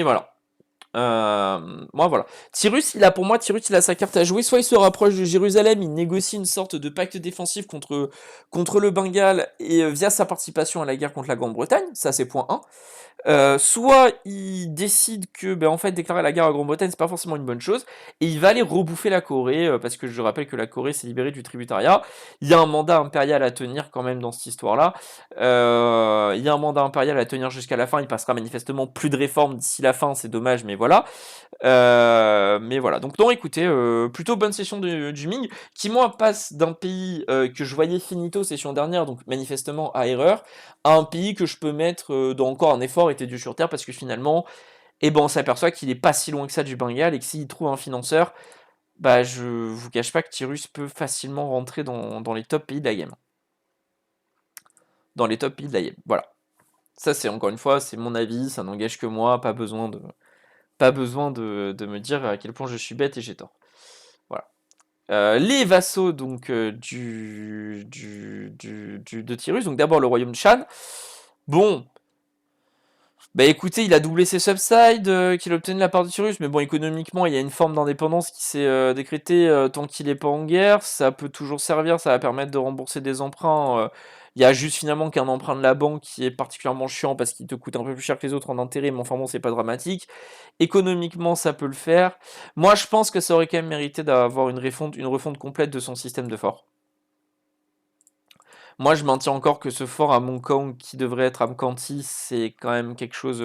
voilà. Moi voilà. Pour moi, Tyrus, il a sa carte à jouer. Soit il se rapproche de Jérusalem, il négocie une sorte de pacte défensif contre le Bengale et via sa participation à la guerre contre la Grande-Bretagne. Ça, c'est point 1. Soit il décide que en fait déclarer la guerre à la Grande-Bretagne c'est pas forcément une bonne chose et il va aller rebouffer la Corée parce que je rappelle que la Corée s'est libérée du tributariat. Il y a un mandat impérial à tenir quand même dans cette histoire-là. Il y a un mandat impérial à tenir jusqu'à la fin. Il passera manifestement plus de réformes d'ici la fin, c'est dommage, mais voilà. Donc non, écoutez, plutôt bonne session du Ming, qui moi passe d'un pays que je voyais finito session dernière, donc manifestement à erreur, à un pays que je peux mettre dans encore un effort était dû sur terre, parce que finalement, on s'aperçoit qu'il est pas si loin que ça du Bengale, et que s'il trouve un financeur, je vous cache pas que Tyrus peut facilement rentrer dans les top pays de la game. Dans les top pays de la game, voilà. Ça c'est encore une fois, c'est mon avis, ça n'engage que moi, pas besoin de me dire à quel point je suis bête et j'ai tort. Voilà. Les vassaux donc de Tyrus, donc d'abord le royaume de Shan. Bon, écoutez, il a doublé ses subsides qu'il a obtenu de la part de Tyrus, mais bon, économiquement, il y a une forme d'indépendance qui s'est décrétée tant qu'il n'est pas en guerre. Ça peut toujours servir, ça va permettre de rembourser des emprunts. Il y a juste finalement qu'un emprunt de la banque qui est particulièrement chiant parce qu'il te coûte un peu plus cher que les autres en intérêt, mais enfin bon, c'est pas dramatique. Économiquement, ça peut le faire. Moi, je pense que ça aurait quand même mérité d'avoir une refonte complète de son système de fort. Moi, je maintiens encore que ce fort à Mongkong, qui devrait être à Mkanti, c'est quand même quelque chose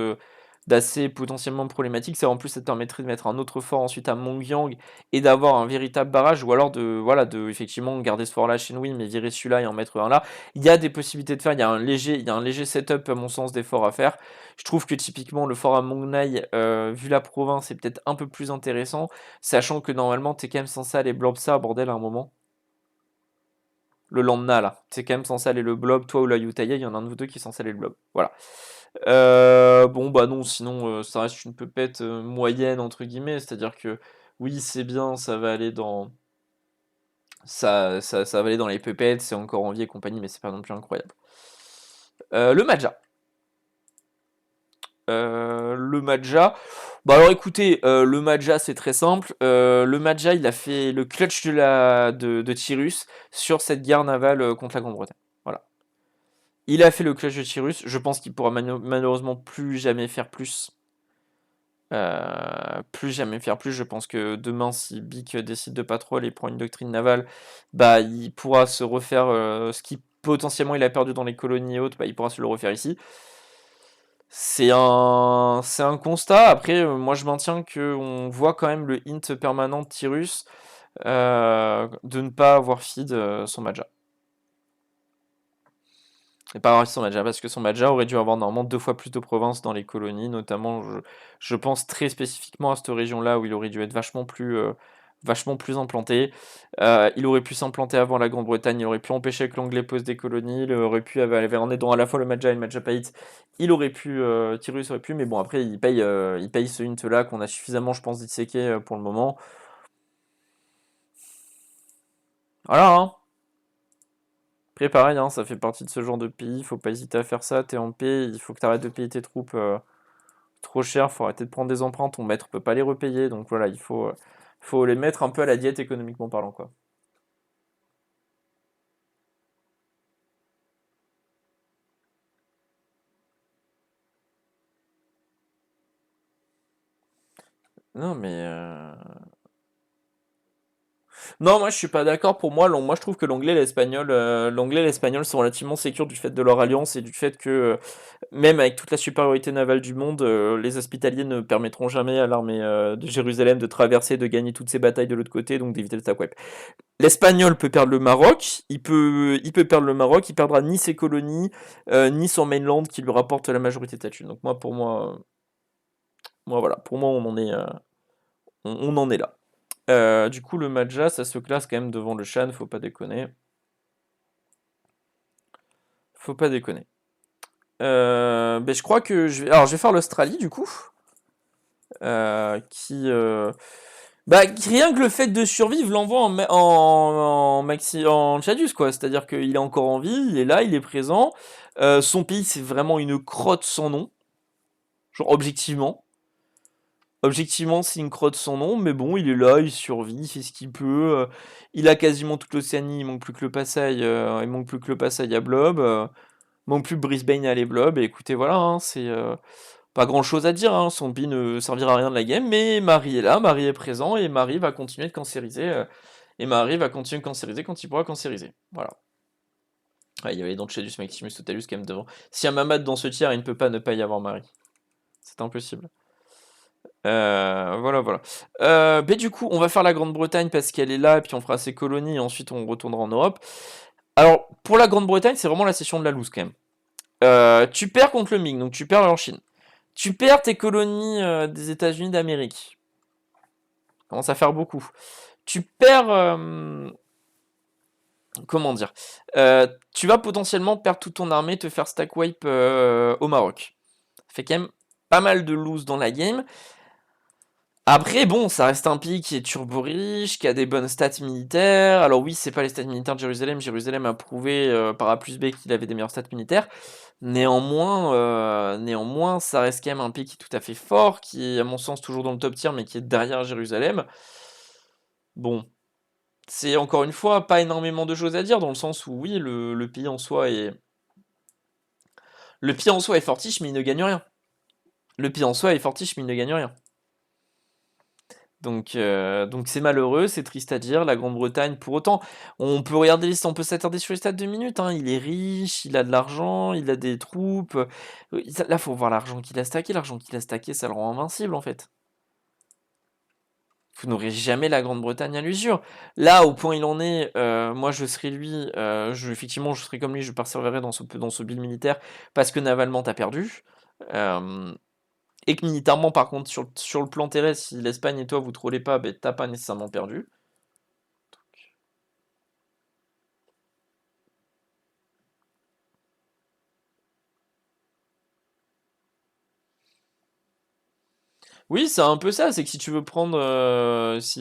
d'assez potentiellement problématique. En plus, ça te permettrait de mettre un autre fort ensuite à Mongyang et d'avoir un véritable barrage, ou alors de effectivement garder ce fort-là chez Nguyen, mais virer celui-là et en mettre un là. Il y a des possibilités de faire, il y a un léger setup, à mon sens, des forts à faire. Je trouve que typiquement, le fort à Mongnai, vu la province, c'est peut-être un peu plus intéressant, sachant que normalement, t'es quand même censé aller blob ça, bordel, à un moment. Le lendemain là. C'est quand même censé aller le blob, toi ou la Yutaya, il y en a un de vous deux qui est censé aller le blob. Voilà. Non, sinon ça reste une pepette moyenne entre guillemets, c'est-à-dire que oui c'est bien, ça va aller dans. Ça va aller dans les pepettes, c'est encore en vie et compagnie, mais c'est pas non plus incroyable. Le Maja. Le Maja. Bon alors écoutez, le Maja c'est très simple. Le Maja il a fait le clutch de Tyrus sur cette guerre navale contre la Grande-Bretagne. Voilà. Il a fait le clutch de Tyrus. Je pense qu'il pourra malheureusement plus jamais faire plus. Plus jamais faire plus. Je pense que demain, si Bic décide de patrouille et prend une doctrine navale, bah il pourra se refaire ce qui potentiellement il a perdu dans les colonies et autres, bah il pourra se le refaire ici. C'est un constat. Après, moi je maintiens qu'on voit quand même le hint permanent de Tyrus de ne pas avoir feed son Maja. Et pas avoir son Maja, parce que son Maja aurait dû avoir normalement 2 fois plus de provinces dans les colonies, notamment je pense très spécifiquement à cette région-là où il aurait dû être vachement plus implanté. Il aurait pu s'implanter avant la Grande-Bretagne, il aurait pu empêcher que l'Anglais pose des colonies, il aurait pu, en aidant à la fois le Maja et le Majapahit, il aurait pu, Tyrus aurait pu, mais bon après il paye ce hint-là qu'on a suffisamment, je pense, disséqué pour le moment. Voilà, hein. Après, pareil, hein, ça fait partie de ce genre de pays, faut pas hésiter à faire ça, t'es en paix, il faut que t'arrêtes de payer tes troupes trop cher, faut arrêter de prendre des emprunts, ton maître peut pas les repayer, donc voilà, faut les mettre un peu à la diète économiquement parlant, quoi. Non, mais non, moi je suis pas d'accord. Pour moi, moi je trouve que l'anglais et l'espagnol sont relativement sécures du fait de leur alliance et du fait que même avec toute la supériorité navale du monde, les hospitaliers ne permettront jamais à l'armée de Jérusalem de traverser, de gagner toutes ces batailles de l'autre côté, donc d'éviter le Takwep. L'Espagnol peut perdre le Maroc, il peut perdre le Maroc, il perdra ni ses colonies, ni son mainland qui lui rapporte la majorité de sa thune. Donc moi voilà, pour moi on en est là. Du coup le Maja, ça se classe quand même devant le Shan, faut pas déconner. Faut pas déconner. Ben, je crois que je vais faire l'Australie du coup. Qui Bah, rien que le fait de survivre l'envoie en Chadius, quoi. C'est-à-dire qu'il est encore en vie, il est là, il est présent. Son pays, c'est vraiment une crotte sans nom. Genre, objectivement. Objectivement, c'est une crotte sans nom, mais bon, il est là, il survit, il fait ce qu'il peut. Il a quasiment toute l'Océanie, il manque plus que le passail à Blob. Il manque plus que Brisbane à aller Blob. Et écoutez, voilà, hein, c'est pas grand chose à dire, hein, son pays ne servira à rien de la game, mais Marie est là, Marie est présent, et Marie va continuer de cancériser, et Marie va continuer de cancériser quand il pourra cancériser. Voilà. Ouais, il y avait les dents de Shadus Maximus Totalus quand même devant. Si un Mamad dans ce tiers, il ne peut pas ne pas y avoir Marie. C'est impossible. Voilà, voilà. Mais du coup, on va faire la Grande-Bretagne parce qu'elle est là, et puis on fera ses colonies, et ensuite on retournera en Europe. Alors, pour la Grande-Bretagne, c'est vraiment la session de la loose quand même. Tu perds contre le Ming, donc tu perds en Chine. Tu perds tes colonies des États-Unis d'Amérique. Ça commence à faire beaucoup. Tu perds. Comment dire Tu vas potentiellement perdre toute ton armée, te faire stack wipe au Maroc. Ça fait quand même pas mal de loose dans la game. Après, bon, ça reste un pays qui est turbo riche, qui a des bonnes stats militaires. Alors oui, c'est pas les stats militaires de Jérusalem. Jérusalem a prouvé par A plus B qu'il avait des meilleures stats militaires. Néanmoins, ça reste quand même un pays qui est tout à fait fort, qui est à mon sens toujours dans le top tier, mais qui est derrière Jérusalem. Bon, c'est encore une fois pas énormément de choses à dire, dans le sens où oui, le pays en soi est. Le pays en soi est fortiche, mais il ne gagne rien. Le pays en soi est fortiche, mais il ne gagne rien. Donc c'est malheureux, c'est triste à dire. La Grande-Bretagne, pour autant, on peut s'attarder sur les stats 2 minutes, hein. Il est riche, il a de l'argent, il a des troupes. Là, faut voir l'argent qu'il a stacké. L'argent qu'il a stacké, ça le rend invincible en fait. Vous n'aurez jamais la Grande-Bretagne à l'usure. Là, au point il en est, moi je serais lui, effectivement, je serais comme lui, je persévérerais dans ce build militaire parce que navalement t'as perdu. Et que militairement, par contre, sur le plan terrestre, si l'Espagne et toi vous trollez pas, ben, t'as pas nécessairement perdu. Oui, c'est un peu ça, c'est que si tu veux prendre.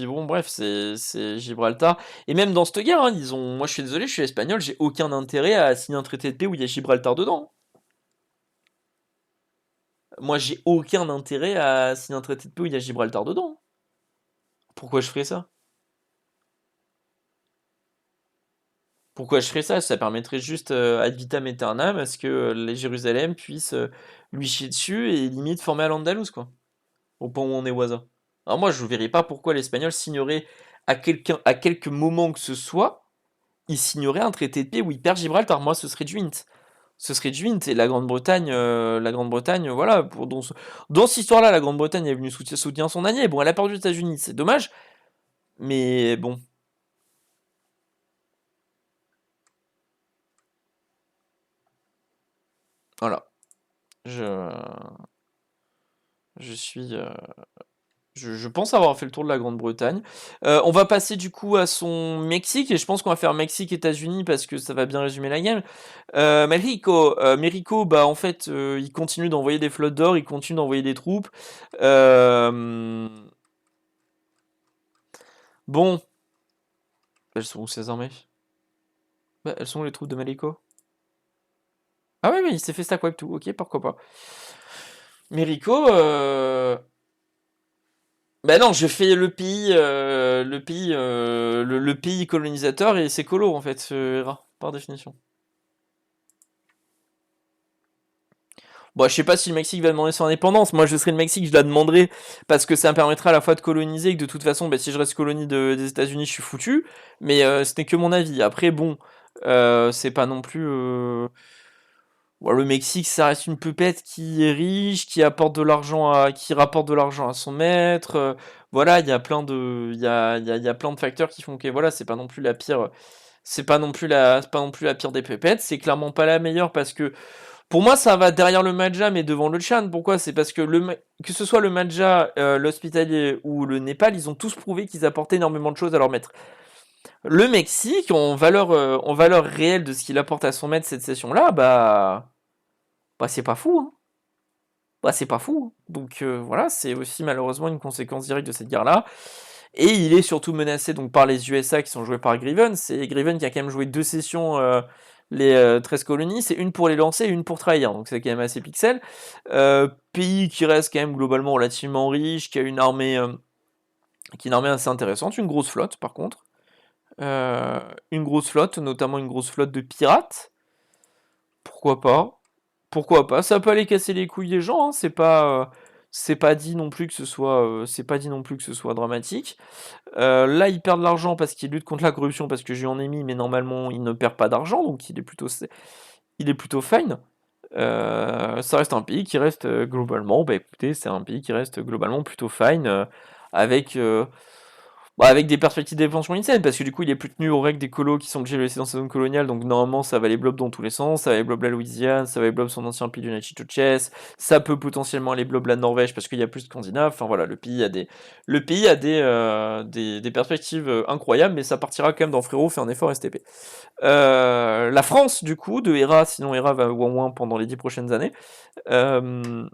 Bon, bref, c'est Gibraltar. Et même dans cette guerre, hein, moi je suis désolé, je suis espagnol, j'ai aucun intérêt à signer un traité de paix où il y a Gibraltar dedans. Moi, j'ai aucun intérêt à signer un traité de paix où il y a Gibraltar dedans. Pourquoi je ferais ça? Pourquoi je ferais ça? Ça permettrait juste ad vitam aeternam à ce que les Jérusalem puissent lui chier dessus et limite former à l'Andalous, quoi. Au point où on est voisin. Alors moi, je ne verrais pas pourquoi l'Espagnol signerait à quelqu'un, à quelque moment que ce soit, il signerait un traité de paix où il perd Gibraltar. Moi, ce serait du hint. Ce serait du hint. Et la Grande-Bretagne, voilà, dans cette histoire-là, la Grande-Bretagne est venue soutenir son allié. Bon, elle a perdu les États-Unis, c'est dommage, mais bon, voilà. Je, je suis, je pense avoir fait le tour de la Grande-Bretagne. On va passer du coup à son Mexique, et je pense qu'on va faire Mexique-États-Unis parce que ça va bien résumer la game. Mexico, bah en fait, il continue d'envoyer des flottes d'or, il continue d'envoyer des troupes. Euh, Bon, elles sont où ces armées? Bah, elles sont où les troupes de Mexico? Ah oui, oui, il s'est fait stack wipe tout, ok, pourquoi pas. Mexico, bah non, je fais le pays colonisateur et c'est colo en fait, par définition. Bon, je sais pas si le Mexique va demander son indépendance. Moi, je serais le Mexique, je la demanderai parce que ça me permettra à la fois de coloniser et que de toute façon, bah, si je reste colonie des États-Unis, je suis foutu. Mais ce n'est que mon avis. Après, bon, c'est pas non plus. Bon, le Mexique, ça reste une pupette qui est riche, qui rapporte de l'argent à son maître. Voilà, il y a plein de, il y a plein de facteurs qui font que voilà, c'est pas non plus la pire. C'est pas non plus la pire des pépettes. C'est clairement pas la meilleure parce que pour moi, ça va derrière le Madja, mais devant le Chan. Pourquoi? C'est parce que que ce soit le Madja, l'Hospitalier ou le Népal, ils ont tous prouvé qu'ils apportaient énormément de choses à leur maître. Le Mexique, en valeur réelle de ce qu'il apporte à son maître cette session-là, bah c'est pas fou, hein. Bah c'est pas fou, hein. Donc voilà, c'est aussi malheureusement une conséquence directe de cette guerre-là. Et il est surtout menacé donc par les USA qui sont joués par Griven. C'est Griven qui a quand même joué 2 sessions, les 13 colonies. C'est une pour les lancer et une pour trahir. Donc c'est quand même assez pixel. Pays qui reste quand même globalement relativement riche, qui a une armée assez intéressante. Une grosse flotte par contre. Une grosse flotte, notamment une grosse flotte de pirates. Pourquoi pas? Pourquoi pas? Ça peut aller casser les couilles des gens, hein. C'est pas dit non plus que ce soit, c'est pas dit non plus que ce soit dramatique. Là, il perd de l'argent parce qu'il lutte contre la corruption, parce que je lui en ai mis, mais normalement, il ne perd pas d'argent, donc il est plutôt fine. Ça reste un pays qui reste globalement, bah écoutez, c'est un pays qui reste globalement plutôt fine, avec, bah, avec des perspectives d'expansion insane, parce que du coup, il est plus tenu aux règles des colos qui sont que j'ai laissé dans sa zone coloniale, donc normalement, ça va les blob dans tous les sens, ça va les blob la Louisiane, ça va les blob son ancien pays du Natchitoches, ça peut potentiellement aller blob la Norvège parce qu'il y a plus de Scandinaves, enfin voilà, le pays a des perspectives incroyables, mais ça partira quand même dans frérot, fait un effort STP. La France, du coup, de Hera, sinon Hera va ouin ouin pendant les 10 prochaines années. Euh,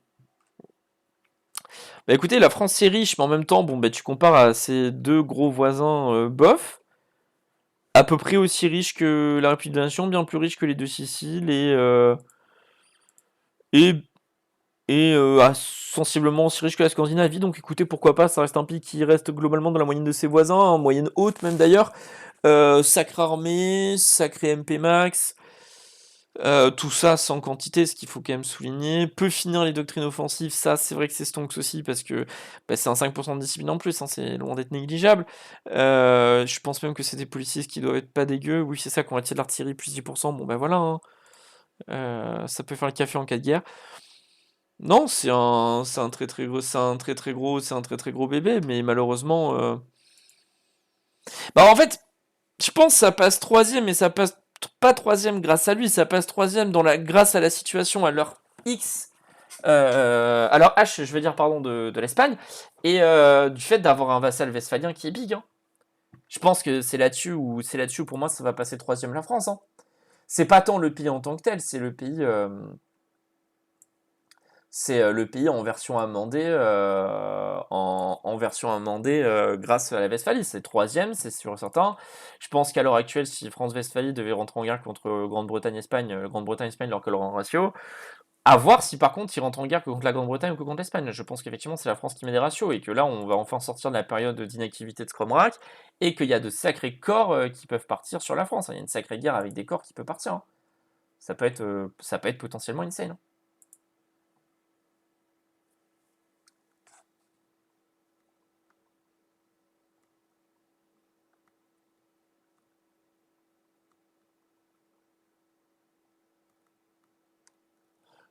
Bah écoutez, la France c'est riche, mais en même temps, bon, bah tu compares à ces deux gros voisins bof, à peu près aussi riches que la République des Nations, bien plus riches que les deux Siciles, et, sensiblement aussi riches que la Scandinavie. Donc écoutez, pourquoi pas, ça reste un pays qui reste globalement dans la moyenne de ses voisins, en moyenne haute même d'ailleurs. Sacrée armée, sacré MP max, tout ça sans quantité, ce qu'il faut quand même souligner. Peut finir les doctrines offensives, ça c'est vrai que c'est stonks aussi parce que bah, c'est un 5% de discipline en plus, hein, c'est loin d'être négligeable. Je pense même que c'est des policiers qui doivent être pas dégueux. Oui, c'est ça, qu'on retire de l'artillerie plus 10%, bon ben voilà, hein. Ça peut faire le café en cas de guerre. Non, c'est un très très gros, c'est un très très gros bébé, mais malheureusement, bah en fait, je pense que ça passe troisième, mais ça passe pas troisième grâce à lui, ça passe troisième grâce à la situation, à leur X, à leur H, je veux dire, pardon, de l'Espagne, et du fait d'avoir un vassal westphalien qui est big, hein. Je pense que c'est là-dessus où pour moi ça va passer troisième la France, hein. C'est pas tant le pays en tant que tel, c'est le pays en version amendée, en version amendée grâce à la Westphalie. C'est troisième, c'est sûr et certain. Je pense qu'à l'heure actuelle, si France-Westphalie devait rentrer en guerre contre Grande-Bretagne-Espagne, Grande-Bretagne-Espagne leur colleront un ratio. À voir si par contre ils rentrent en guerre que contre la Grande-Bretagne ou que contre l'Espagne. Je pense qu'effectivement c'est la France qui met des ratios et que là on va enfin sortir de la période d'inactivité de Scrum Rack et qu'il y a de sacrés corps qui peuvent partir sur la France, hein. Il y a une sacrée guerre avec des corps qui peut partir, hein. Ça peut être potentiellement insane, hein.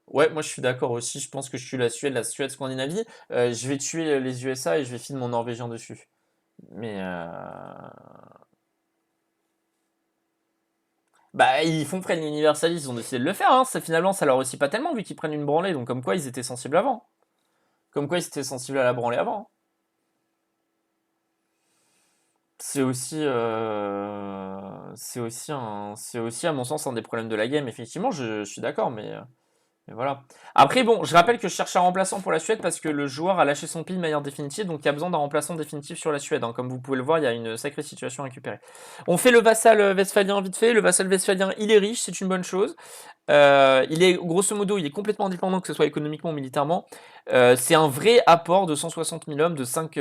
Ouais, moi je suis d'accord aussi. Je pense que je suis la Suède Scandinavie. Je vais tuer les USA et je vais filer mon Norvégien dessus. Mais bah ils font prendre l'universalisme, ils ont décidé de le faire, hein. Ça, finalement ça leur réussit pas tellement vu qu'ils prennent une branlée, donc comme quoi ils étaient sensibles avant. Comme quoi ils étaient sensibles à la branlée avant, hein. C'est aussi à mon sens un des problèmes de la game. Effectivement, je suis d'accord, mais voilà. Après, bon, je rappelle que je cherche un remplaçant pour la Suède parce que le joueur a lâché son pays de manière définitive, donc il y a besoin d'un remplaçant définitif sur la Suède, hein. Comme vous pouvez le voir, il y a une sacrée situation à récupérer. On fait le vassal westphalien vite fait. Le vassal westphalien, il est riche, c'est une bonne chose. Il est grosso modo, il est complètement indépendant, que ce soit économiquement ou militairement. C'est un vrai apport de 160 000 hommes, de 5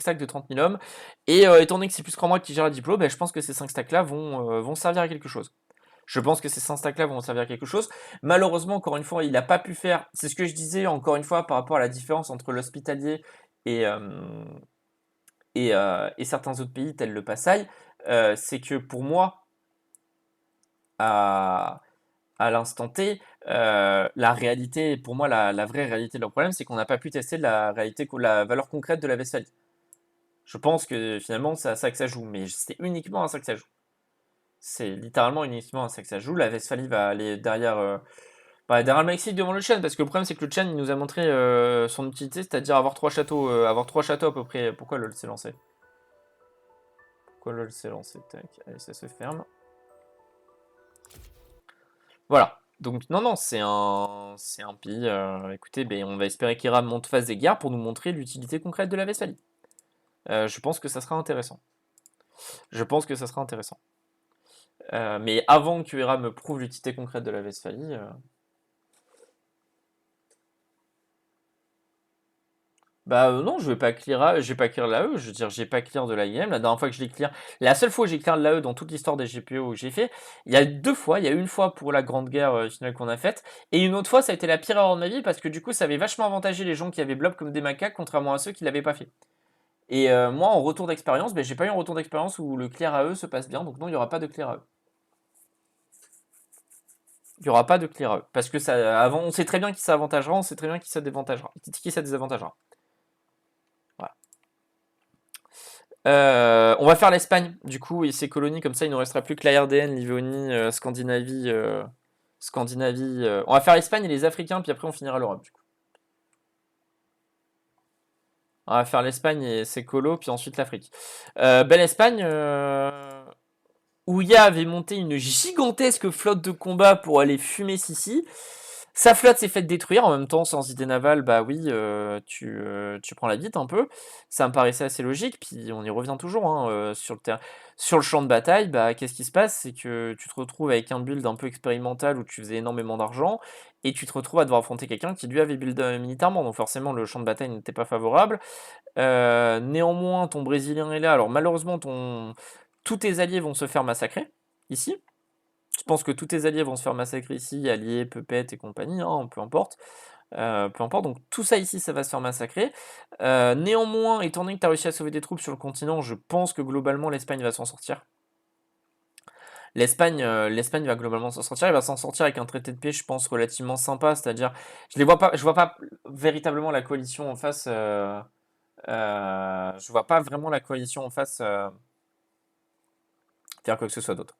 stacks de 30 000 hommes. Et étant donné que c'est plus que moi qui gère la diplo, ben, je pense que ces 5 stacks là vont servir à quelque chose. Je pense que ces 5 stacks là vont servir à quelque chose. Malheureusement, encore une fois, il n'a pas pu faire. C'est ce que je disais encore une fois par rapport à la différence entre l'hospitalier et, et certains autres pays tels le Passaï. C'est que pour moi, à l'instant T, la réalité, pour moi, la vraie réalité de leur problème, c'est qu'on n'a pas pu tester la valeur concrète de la Westphalie. Je pense que finalement, c'est à ça que ça joue, mais c'est uniquement à ça que ça joue. C'est littéralement uniquement à ça que ça joue. La Westphalie va aller derrière le Mexique devant le Chen, parce que le problème, c'est que le Chen, il nous a montré son utilité, c'est-à-dire avoir 3 châteaux à peu près. Pourquoi LoL s'est lancé? Pourquoi LoL s'est lancé? Tac, allez, ça se ferme. Voilà. Donc non, non, c'est un pays. Écoutez, ben, on va espérer qu'Ira monte phase des guerres pour nous montrer l'utilité concrète de la Westphalie. Je pense que ça sera intéressant. Je pense que ça sera intéressant. Mais avant que Hera me prouve l'utilité concrète de la Westphalie, bah non, je vais pas clear l'AE, je veux dire, j'ai pas clear de la game. La dernière fois que je l'ai clear, la seule fois où j'ai clear de l'AE dans toute l'histoire des GPO que j'ai fait, il y a 2 fois, il y a une fois pour la grande guerre finale qu'on a faite, et une autre fois ça a été la pire erreur de ma vie parce que du coup ça avait vachement avantagé les gens qui avaient blob comme des macaques contrairement à ceux qui l'avaient pas fait. Et moi en retour d'expérience, ben, j'ai pas eu un retour d'expérience où le clear AE se passe bien, donc non, il y aura pas de clear AE. Il y aura pas de clear AE. Parce que ça, avant, on sait très bien qui ça avantagera, on sait très bien qui ça dévantagera, qui ça désavantagera. Voilà. On va faire l'Espagne, du coup, et ses colonies, comme ça il ne nous restera plus que la RDN, Livonie, Scandinavie. On va faire l'Espagne et les Africains, puis après on finira l'Europe, du coup. On va faire l'Espagne et ses colos, puis ensuite l'Afrique. Belle Espagne, Ouya avait monté une gigantesque flotte de combat pour aller fumer Sissi. Sa flotte s'est faite détruire en même temps, sans idée navale, bah oui, tu prends la bite un peu. Ça me paraissait assez logique, puis on y revient toujours hein, sur le terrain. Sur le champ de bataille, bah qu'est-ce qui se passe? C'est que tu te retrouves avec un build un peu expérimental où tu faisais énormément d'argent, et tu te retrouves à devoir affronter quelqu'un qui lui avait build militairement, donc forcément le champ de bataille n'était pas favorable. Néanmoins, ton Brésilien est là, alors malheureusement, tous tes alliés vont se faire massacrer, ici. Je pense que tous tes alliés vont se faire massacrer ici, alliés, Puppet et compagnie, hein, peu importe. Peu importe, donc tout ça ici, ça va se faire massacrer. Néanmoins, étant donné que tu as réussi à sauver des troupes sur le continent, je pense que globalement l'Espagne va s'en sortir. L'Espagne va globalement s'en sortir. Elle va s'en sortir avec un traité de paix, je pense, relativement sympa. C'est-à-dire, je vois pas véritablement la coalition en face. Je vois pas vraiment la coalition en face faire quoi que ce soit d'autre.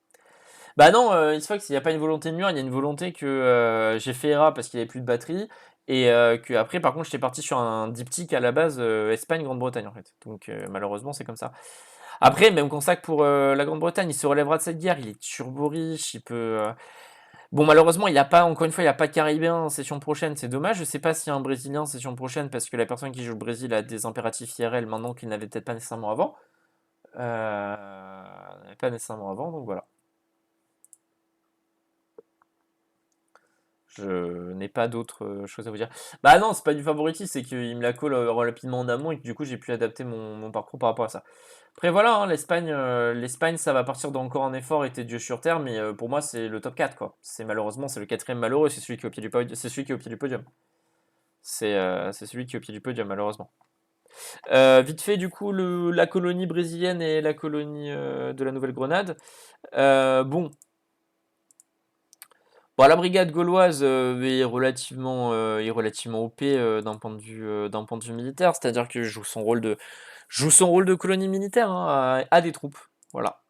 Bah non, Xbox, il n'y a pas une volonté de mur, il y a une volonté que j'ai fait ERA parce qu'il n'y avait plus de batterie, et que après, par contre, j'étais parti sur un diptyque à la base Espagne, Grande-Bretagne en fait. Donc malheureusement, c'est comme ça. Après, même constat pour la Grande-Bretagne, il se relèvera de cette guerre, il est turbo riche, il peut. Bon, malheureusement, il n'y a pas, encore une fois, il n'y a pas de Caribéen en session prochaine, c'est dommage. Je sais pas s'il y a un Brésilien en session prochaine parce que la personne qui joue le Brésil a des impératifs IRL maintenant qu'il n'avait peut-être pas nécessairement avant. Pas nécessairement avant, donc voilà. Je n'ai pas d'autre chose à vous dire. Bah non, c'est pas du favoritisme, c'est qu'il me la colle rapidement en amont et que du coup j'ai pu adapter mon parcours par rapport à ça. Après voilà, hein, l'Espagne ça va partir d'encore un effort et t'es Dieu sur terre, mais pour moi c'est le top 4 quoi. C'est malheureusement c'est le quatrième malheureux, c'est celui qui est au pied du podium. C'est celui qui est au pied du podium. C'est celui qui est au pied du podium malheureusement. Vite fait du coup la colonie brésilienne et la colonie de la Nouvelle-Grenade. Bon, bon, la brigade gauloise est relativement OP d'un point de vue militaire, c'est-à-dire que joue son rôle de colonie militaire hein, à des troupes. Voilà.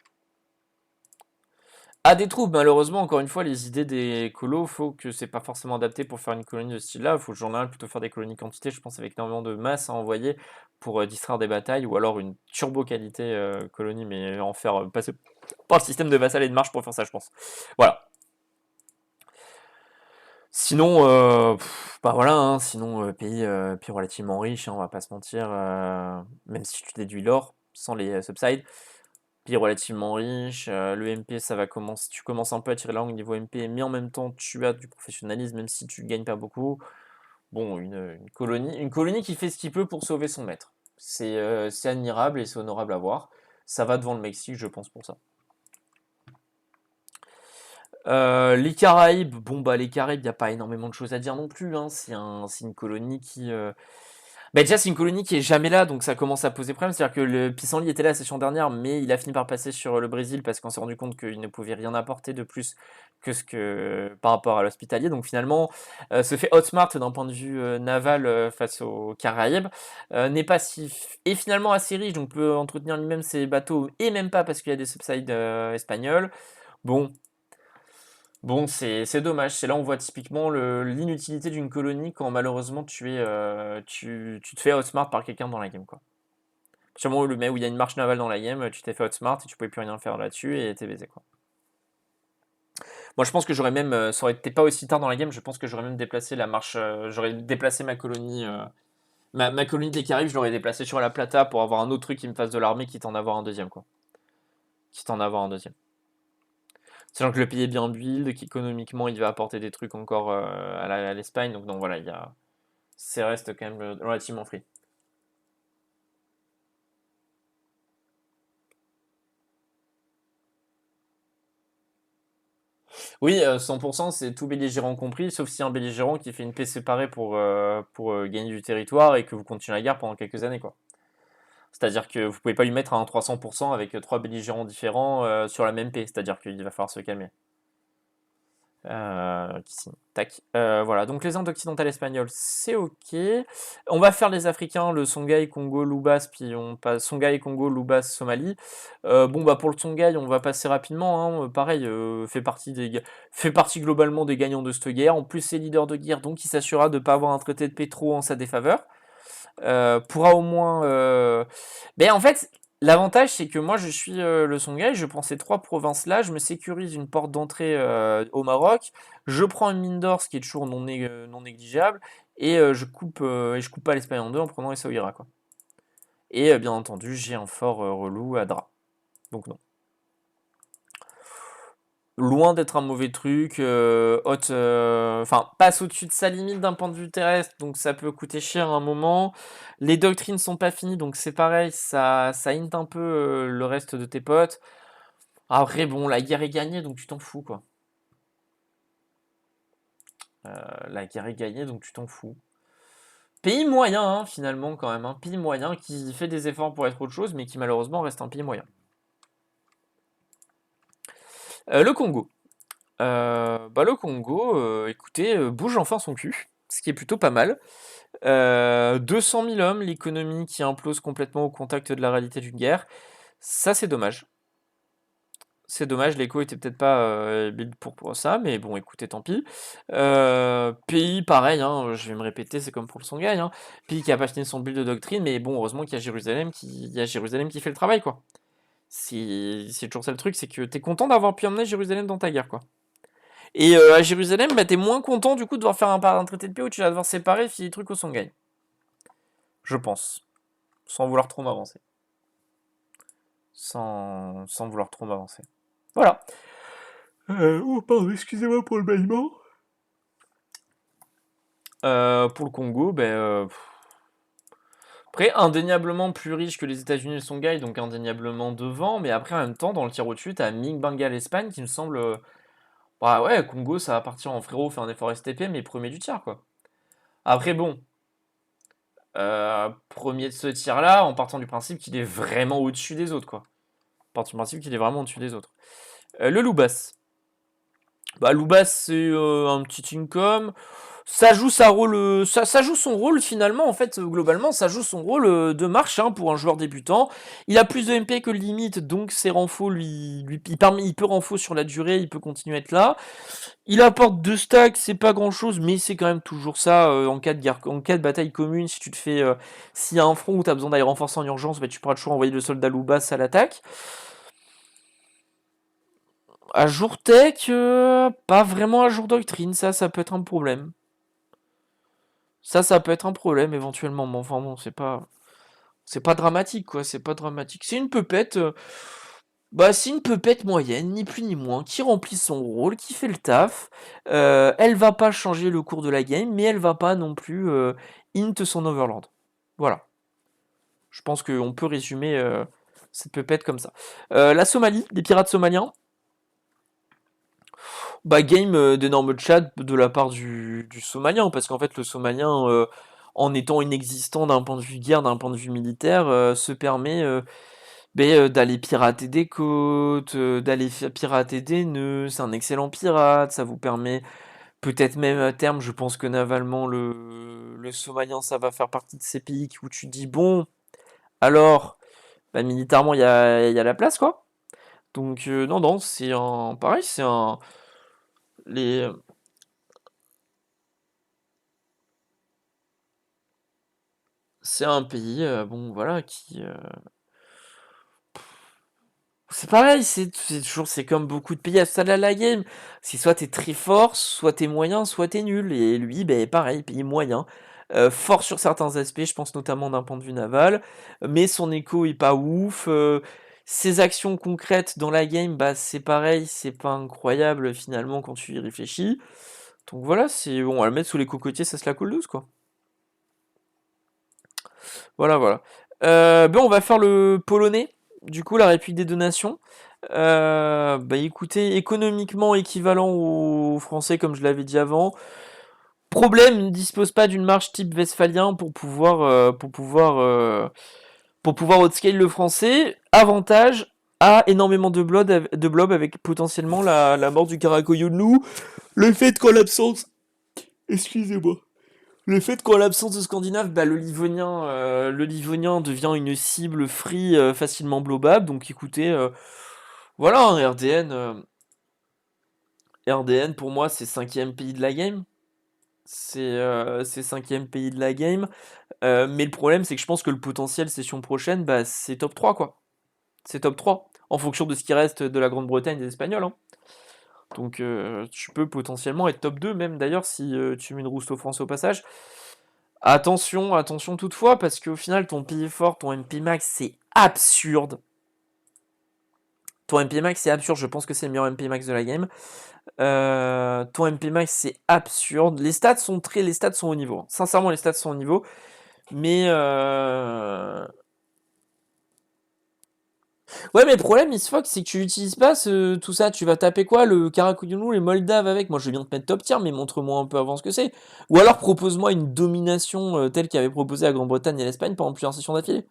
À des troupes, malheureusement, encore une fois, les idées des colos, faut que c'est pas forcément adapté pour faire une colonie de ce style-là. Il faut en général plutôt faire des colonies quantité, je pense, avec énormément de masse à envoyer pour distraire des batailles, ou alors une turbo qualité colonie, mais en faire passer par le système de vassal et de marche pour faire ça, je pense. Voilà. Sinon, bah voilà, hein, sinon pays relativement riche, hein, on va pas se mentir, même si tu déduis l'or, sans les subsides, pays relativement riche, le MP ça va commencer, tu commences un peu à tirer la langue niveau MP, mais en même temps tu as du professionnalisme, même si tu gagnes pas beaucoup. Bon, une colonie qui fait ce qu'il peut pour sauver son maître. C'est admirable et c'est honorable à voir. Ça va devant le Mexique, je pense, pour ça. Les Caraïbes, bon bah les Caraïbes, il n'y a pas énormément de choses à dire non plus, hein. C'est une colonie qui. Bah déjà c'est une colonie qui est jamais là, donc ça commence à poser problème. C'est-à-dire que le Pissenlit était là la session dernière, mais il a fini par passer sur le Brésil parce qu'on s'est rendu compte qu'il ne pouvait rien apporter de plus que ce que par rapport à l'hospitalier. Donc finalement, se fait outsmart d'un point de vue naval face aux Caraïbes, n'est pas si et finalement assez riche, donc peut entretenir lui-même ses bateaux et même pas parce qu'il y a des subsides espagnols. Bon, Bon, c'est dommage. C'est là on voit typiquement l'inutilité d'une colonie quand malheureusement tu te fais outsmart par quelqu'un dans la game, quoi. Sûrement le mais où il y a une marche navale dans la game, tu t'es fait outsmart et tu pouvais plus rien faire là-dessus et t'es baisé, quoi. Moi, je pense que j'aurais même, ça aurait été pas aussi tard dans la game, je pense que j'aurais même déplacé la marche, j'aurais déplacé ma colonie des Caraïbes, je l'aurais déplacée sur la Plata pour avoir un autre truc qui me fasse de l'armée, quitte à en avoir un deuxième, quoi. Quitte à en avoir un deuxième. Sachant que le pays est bien build, qu'économiquement il va apporter des trucs encore à l'Espagne, donc voilà, c'est reste quand même relativement free. Oui, 100%, c'est tout belligérant compris, sauf si un belligérant qui fait une paix séparée pour gagner du territoire et que vous continuez la guerre pendant quelques années, quoi. C'est-à-dire que vous pouvez pas lui mettre un 300% avec trois belligérants différents sur la même paix, c'est-à-dire qu'il va falloir se calmer. Tac. Voilà, donc les Indes occidentales espagnoles, c'est ok. On va faire les Africains, le Songhai, Congo, Loubas, puis on passe Songhai, Congo, Loubas, Somalie. Bon, bah pour le Songhai, on va passer rapidement. Hein. Pareil, fait partie globalement des gagnants de cette guerre. En plus, c'est leader de guerre, donc il s'assurera de ne pas avoir un traité de pétro en sa défaveur. Pourra au moins. Mais en fait, l'avantage, c'est que moi, je suis le Songhai, je prends ces trois provinces-là, je me sécurise une porte d'entrée au Maroc, je prends une mine d'or, ce qui est toujours non négligeable, et je coupe pas l'Espagne en deux en prenant Essaouira, quoi. Et bien entendu, j'ai un fort relou à Dra. Donc non. Loin d'être un mauvais truc, enfin, passe au-dessus de sa limite d'un point de vue terrestre, donc ça peut coûter cher à un moment. Les doctrines sont pas finies, donc c'est pareil, ça hint un peu le reste de tes potes. Après, bon, la guerre est gagnée, donc tu t'en fous, quoi. La guerre est gagnée, donc tu t'en fous. Pays moyen, hein, finalement, quand même. Un pays moyen qui fait des efforts pour être autre chose, mais qui malheureusement reste un pays moyen. Le Congo. Bah, le Congo, écoutez, bouge enfin son cul, ce qui est plutôt pas mal. 200 000 hommes, l'économie qui implose complètement au contact de la réalité d'une guerre. Ça, c'est dommage. C'est dommage, l'écho était peut-être pas build pour ça, mais bon, écoutez, tant pis. Pays, pareil, hein, je vais me répéter, c'est comme pour le Songhai. Hein. Pays qui a pas fini son build de doctrine, mais bon, heureusement qu'il y a Jérusalem qui fait le travail, quoi. C'est toujours ça le truc, c'est que t'es content d'avoir pu emmener Jérusalem dans ta guerre, quoi. Et à Jérusalem, bah, t'es moins content du coup de devoir faire un traité de paix où tu vas devoir séparer et filer des trucs au Songhai. Je pense. Sans vouloir trop m'avancer. Sans vouloir trop m'avancer. Voilà. Oh, pardon, excusez-moi pour le bâillement. Pour le Congo, après, indéniablement plus riche que les États-Unis et le Songhai, donc indéniablement devant, mais après, en même temps, dans le tir au-dessus, t'as Ming Bengal Espagne qui me semble. Bah ouais, Congo, ça va partir en frérot, fait un effort STP, mais premier du tir, quoi. Après, bon, premier de ce tir-là, en partant du principe qu'il est vraiment au-dessus des autres, quoi. En partant du principe qu'il est vraiment au-dessus des autres. Le Loubas. Bah, Loubas, c'est un petit income. Ça joue ça joue son rôle finalement en fait globalement ça joue son rôle de marche hein, pour un joueur débutant. Il a plus de MP que le limite donc ses renfaux il peut renfaux sur la durée, il peut continuer à être là. Il apporte 2 stacks, c'est pas grand chose mais c'est quand même toujours ça en cas de bataille commune si tu te fais s'il y a un front où tu as besoin d'aller renforcer en urgence, tu pourras toujours envoyer le soldat Loubas à l'attaque. À jour tech, pas vraiment à jour doctrine, ça peut être un problème. Ça peut être un problème éventuellement, mais enfin bon, c'est pas dramatique quoi, c'est pas dramatique. C'est une pupette, c'est une pupette moyenne, ni plus ni moins, qui remplit son rôle, qui fait le taf. Elle va pas changer le cours de la game, mais elle va pas non plus int son overlord. Voilà. Je pense qu'on peut résumer cette pupette comme ça. La Somalie, les pirates somaliens. Game d'énorme chat de la part du Somalien, parce qu'en fait le Somalien, en étant inexistant d'un point de vue guerre, d'un point de vue militaire, se permet d'aller pirater des côtes, d'aller pirater des nœuds, c'est un excellent pirate, ça vous permet peut-être même à terme, je pense que navalement le Somalien ça va faire partie de ces pays où tu dis bon, alors, militairement il y a la place quoi. Donc non, c'est un pareil, c'est un les c'est un pays, bon voilà, c'est pareil, c'est toujours, c'est comme beaucoup de pays à ce stade-là de la game. C'est soit t'es très fort, soit t'es moyen, soit t'es nul. Et lui, pareil, pays moyen. Fort sur certains aspects, je pense notamment d'un point de vue naval, mais son écho est pas ouf. Ses actions concrètes dans la game, c'est pareil, c'est pas incroyable finalement quand tu y réfléchis. Donc voilà, c'est bon, à le mettre sous les cocotiers, ça se la coule douce, quoi. Voilà, voilà. On va faire le polonais, du coup, la République des deux Nations. Écoutez, économiquement équivalent aux Français, comme je l'avais dit avant. Problème, il ne dispose pas d'une marge type westphalien pour pouvoir outscale le français. Avantage, a énormément de blobs avec potentiellement la mort du Karakoyunlu. Le fait qu'en l'absence... Excusez-moi. Le fait qu'en l'absence de Scandinave, le Livonien devient une cible free facilement blobable. Donc écoutez, voilà, un RDN pour moi c'est cinquième pays de la game. C'est cinquième pays de la game. Mais le problème c'est que je pense que le potentiel session prochaine, c'est top 3 quoi. C'est top 3 en fonction de ce qui reste de la Grande-Bretagne et des Espagnols. Hein. Donc tu peux potentiellement être top 2 même d'ailleurs si tu mets une Rousto France au passage. Attention, attention toutefois, parce qu'au final, ton pays fort, ton MP max, c'est absurde. Ton MP max, c'est absurde. Je pense que c'est le meilleur MP max de la game. Ton MP max, c'est absurde. Les stats sont au niveau. Sincèrement, les stats sont au niveau. Mais ouais, mais le problème, Isfox, c'est que tu n'utilises pas tout ça. Tu vas taper quoi? Le Karakoyunlu, les Moldaves avec. Moi, je viens de te mettre top tier, mais montre-moi un peu avant ce que c'est. Ou alors, propose-moi une domination telle qu'avait proposé la Grande-Bretagne et l'Espagne pendant plusieurs sessions d'affilée.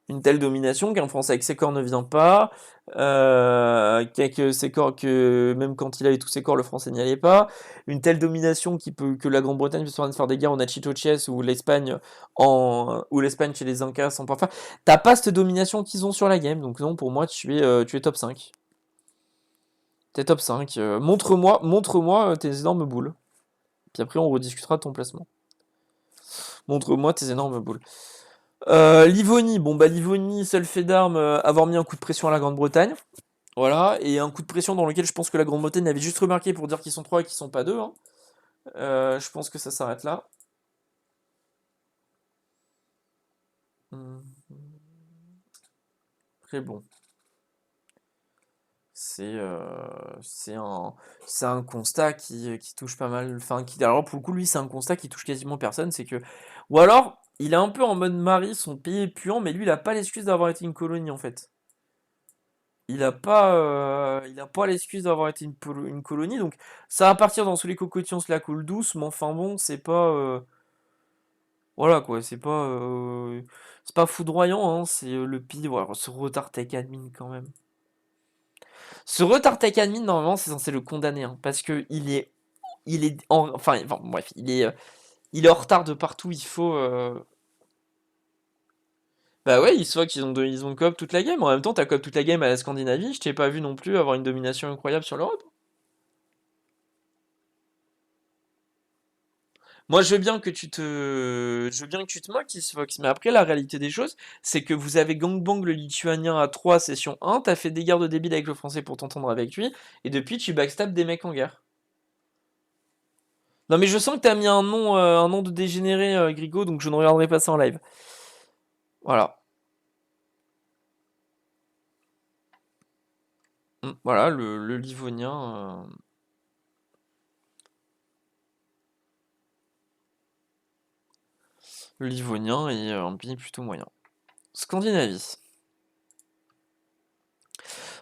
Une telle domination qu'un Français avec ses corps ne vient pas, qu'avec ses corps, que même quand il avait tous ses corps, le Français n'y allait pas. Une telle domination que la Grande-Bretagne peut se faire des guerres en Nachitoches ou l'Espagne chez les Incas sans pas faire. T'as pas cette domination qu'ils ont sur la game, donc non, pour moi, tu es top 5. T'es top 5. Montre-moi tes énormes boules. Puis après, on rediscutera de ton placement. Montre-moi tes énormes boules. Livonie, Livonie, seul fait d'armes, avoir mis un coup de pression à la Grande-Bretagne. Voilà, et un coup de pression dans lequel je pense que la Grande-Bretagne avait juste remarqué pour dire qu'ils sont 3 et qu'ils sont pas 2. Hein. Je pense que ça s'arrête là. Très bon. c'est un, c'est un constat qui touche pas mal. Enfin, alors pour le coup, lui, c'est un constat qui touche quasiment personne. C'est que. Ou alors, il est un peu en mode Marie, son pays est puant, mais lui, il a pas l'excuse d'avoir été une colonie en fait. Il a pas l'excuse d'avoir été une colonie, donc ça va partir dans tous les cocotiers, on se la coule douce, mais enfin bon, c'est pas. Voilà quoi, c'est pas foudroyant, hein, c'est le pire. Voilà, ce retard tech admin quand même. Ce retard tech admin, normalement, c'est censé le condamner, hein, parce que enfin, bref, il est en retard de partout. Il faut. Bah ouais, il se voit qu'ils ont coop toute la game. En même temps, t'as coop toute la game à la Scandinavie. Je t'ai pas vu non plus avoir une domination incroyable sur l'Europe. Moi, je veux bien que tu te moques, Xbox, mais après, la réalité des choses, c'est que vous avez gangbang le lituanien à 3 session 1, t'as fait des guerres de débile avec le français pour t'entendre avec lui, et depuis, tu backstab des mecs en guerre. Non, mais je sens que t'as mis un nom de dégénéré, Grigo, donc je ne regarderai pas ça en live. Voilà. Voilà, le Livonien. Le Livonien est un pays plutôt moyen. Scandinavie.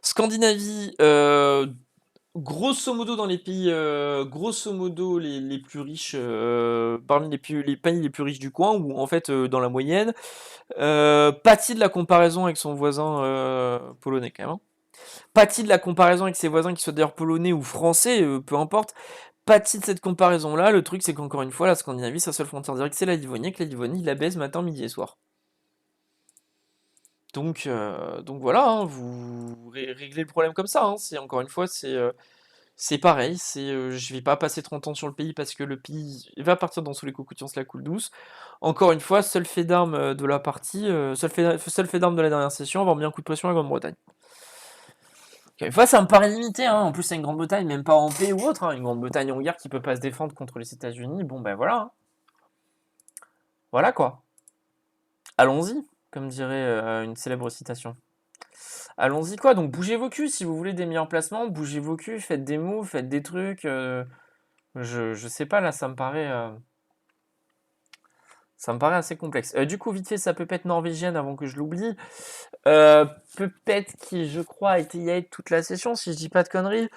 Scandinavie, grosso modo dans les pays, grosso modo les plus riches, parmi les pays les plus riches du coin, ou en fait dans la moyenne, pâtit de la comparaison avec son voisin polonais quand même. Hein. Pâtit de la comparaison avec ses voisins qui soient d'ailleurs polonais ou français, peu importe. Pâtit de cette comparaison-là. Le truc c'est qu'encore une fois, la Scandinavie, sa seule frontière directe c'est la Livonie, que la Livonie la baise matin, midi et soir. Donc voilà, hein, vous réglez le problème comme ça. Hein. C'est encore une fois, c'est pareil. Je vais pas passer 30 ans sur le pays parce que le pays va partir dans tous les coups, on se la coule douce. Encore une fois, seul fait d'armes de la partie, seul fait d'armes de la dernière session, avoir mis un coup de pression à la Grande-Bretagne. Encore une fois, ça me paraît limité. Hein. En plus, c'est une Grande-Bretagne, même pas en paix ou autre. Hein. Une Grande-Bretagne en guerre qui peut pas se défendre contre les États-Unis. Bon, ben voilà. Hein. Voilà quoi. Allons-y, comme dirait une célèbre citation. Allons-y quoi, donc bougez vos culs si vous voulez des meilleurs placements, bougez vos culs, faites des moves, faites des trucs. Je sais pas là, ça me paraît assez complexe. Du coup, vite fait, sa pépette norvégienne avant que je l'oublie. Pépette qui, je crois, a été Yael toute la session, si je dis pas de conneries.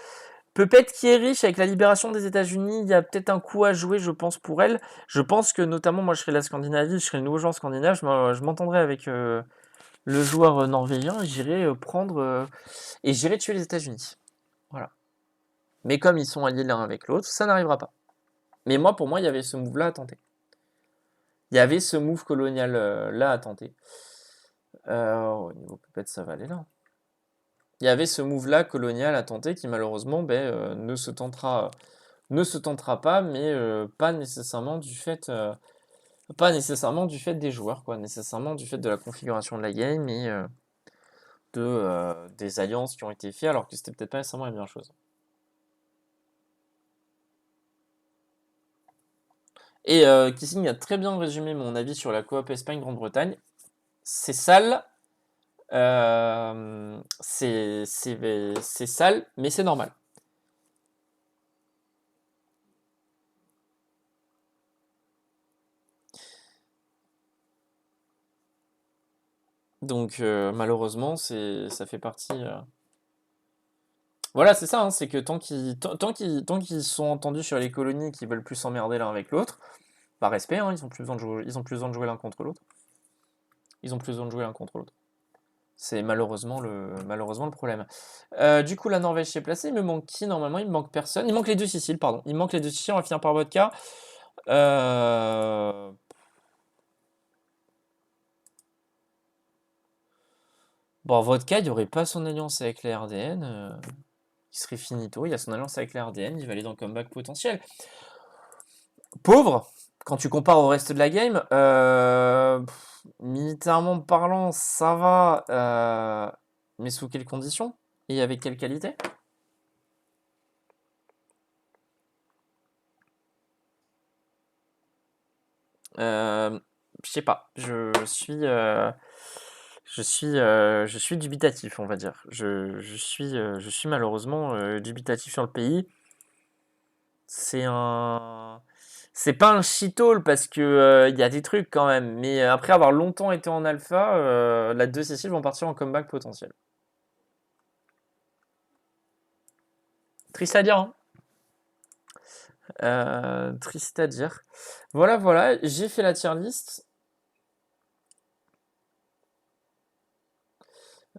Pépette qui est riche avec la libération des États-Unis, il y a peut-être un coup à jouer, je pense, pour elle. Je pense que notamment, moi, je serais la Scandinavie, je serais le nouveau joueur scandinave, je m'entendrais avec le joueur norvégien, j'irais prendre et j'irais tuer les États-Unis. Voilà. Mais comme ils sont alliés l'un avec l'autre, ça n'arrivera pas. Mais moi, pour moi, il y avait ce move-là à tenter. Il y avait ce move colonial là à tenter. Au niveau peut-être ça va aller là. Il y avait ce move-là colonial à tenter qui malheureusement ne se tentera pas, mais pas nécessairement du fait des joueurs, quoi, nécessairement du fait de la configuration de la game et des alliances qui ont été faites, alors que c'était peut-être pas nécessairement la meilleure chose. Et Kissing a très bien résumé mon avis sur la coop Espagne-Grande-Bretagne. C'est sale, c'est sale, mais c'est normal. Donc malheureusement, ça fait partie. Voilà, c'est ça, hein, c'est que tant qu'ils sont entendus sur les colonies qui veulent plus s'emmerder l'un avec l'autre, par respect, hein, ils ont plus besoin de jouer l'un contre l'autre. Ils ont plus besoin de jouer l'un contre l'autre. C'est malheureusement le problème. Du coup, la Norvège s'est placée. Il me manque qui normalement? Il me manque personne. Il manque les deux Siciles, pardon. Il manque les deux Siciles. On va finir par Vodka. Euh... Bon, Vodka, il n'y aurait pas son alliance avec les RDN. Il serait finito. Il y a son alliance avec les RDN. Il va aller dans le comeback potentiel. Pauvre, quand tu compares au reste de la game, militairement parlant, ça va. Mais sous quelles conditions? Et avec quelle qualité? Je sais pas. Je suis dubitatif, on va dire. Je suis malheureusement dubitatif sur le pays. C'est un, c'est pas un shitall parce que il y a des trucs quand même, mais après avoir longtemps été en alpha, la 2 Cécile vont partir en comeback potentiel. Triste à dire, hein. Triste à dire. Voilà, voilà, j'ai fait la tier list.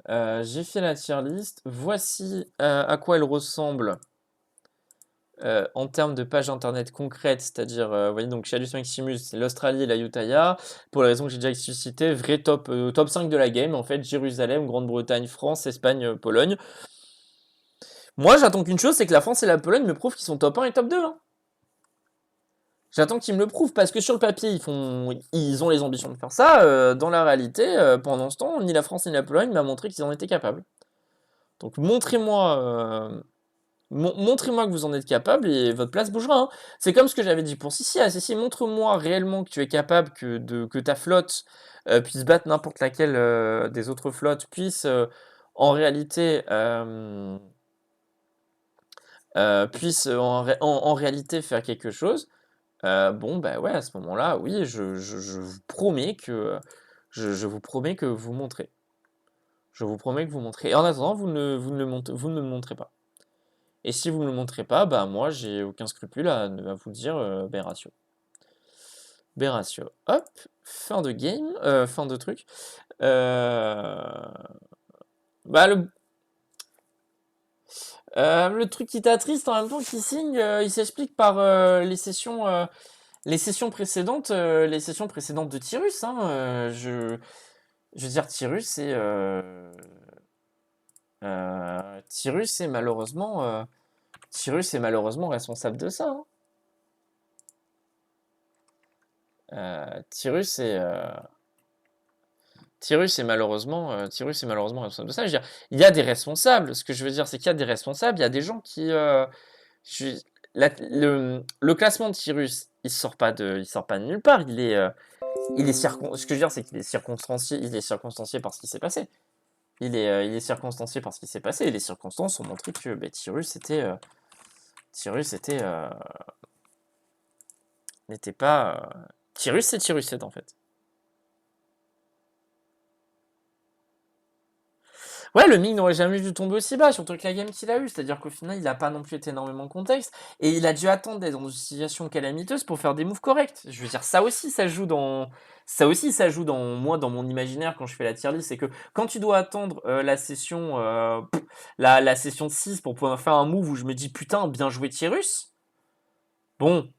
J'ai fait la tier list. Voici à quoi elle ressemble en termes de page internet concrète, c'est-à-dire, vous voyez, donc Chalus Maximus, c'est l'Australie et la Utah, pour les raisons que j'ai déjà explicitées, vrai top 5 de la game, en fait, Jérusalem, Grande-Bretagne, France, Espagne, Pologne. Moi, j'attends qu'une chose, c'est que la France et la Pologne me prouvent qu'ils sont top 1 et top 2, hein. J'attends qu'ils me le prouvent, parce que sur le papier, ils ont les ambitions de faire ça. Dans la réalité, pendant ce temps, ni la France ni la Pologne m'a montré qu'ils en étaient capables. Donc montrez-moi que vous en êtes capable et votre place bougera, hein. C'est comme ce que j'avais dit pour Sissi. Ah, Sissi, montre-moi réellement que tu es capable que ta flotte puisse battre n'importe laquelle des autres flottes, en réalité, en réalité faire quelque chose. Bon, bah ouais, à ce moment-là, oui, je vous promets je vous promets que vous montrez. Je vous promets que vous montrez. Et en attendant, vous ne me montrez pas. Et si vous ne me le montrez pas, bah moi j'ai aucun scrupule à vous dire B-ratio. B-ratio. Hop, fin de game, fin de truc. Bah le truc qui t'attriste en même temps qui signe, il s'explique par les sessions précédentes de Tyrus, hein. Je veux dire Tyrus est malheureusement responsable de ça, hein. Tyrus est Tyrus est malheureusement responsable de ça. Je veux dire, il y a des responsables. Ce que je veux dire, c'est qu'il y a des responsables. Il y a des gens qui. Le classement de Tyrus, il sort pas de nulle part. Ce que je veux dire, c'est qu'il est circonstancié. Il est circonstancié par ce qui s'est passé. Il est circonstancié par ce qui s'est passé. Et les circonstances ont montré que Tyrus n'était pas. Tyrus, c'est Tyrus 7 en fait. Ouais, le Mig n'aurait jamais dû tomber aussi bas, surtout avec la game qu'il a eu. C'est-à-dire qu'au final, il n'a pas non plus été énormément contexte. Et il a dû attendre d'être dans une situation calamiteuse pour faire des moves corrects. Je veux dire, ça aussi, ça joue dans. Ça aussi, ça joue dans moi, dans mon imaginaire quand je fais la tier list. C'est que quand tu dois attendre la session 6 pour pouvoir faire un move où je me dis putain, bien joué Tyrus. Bon.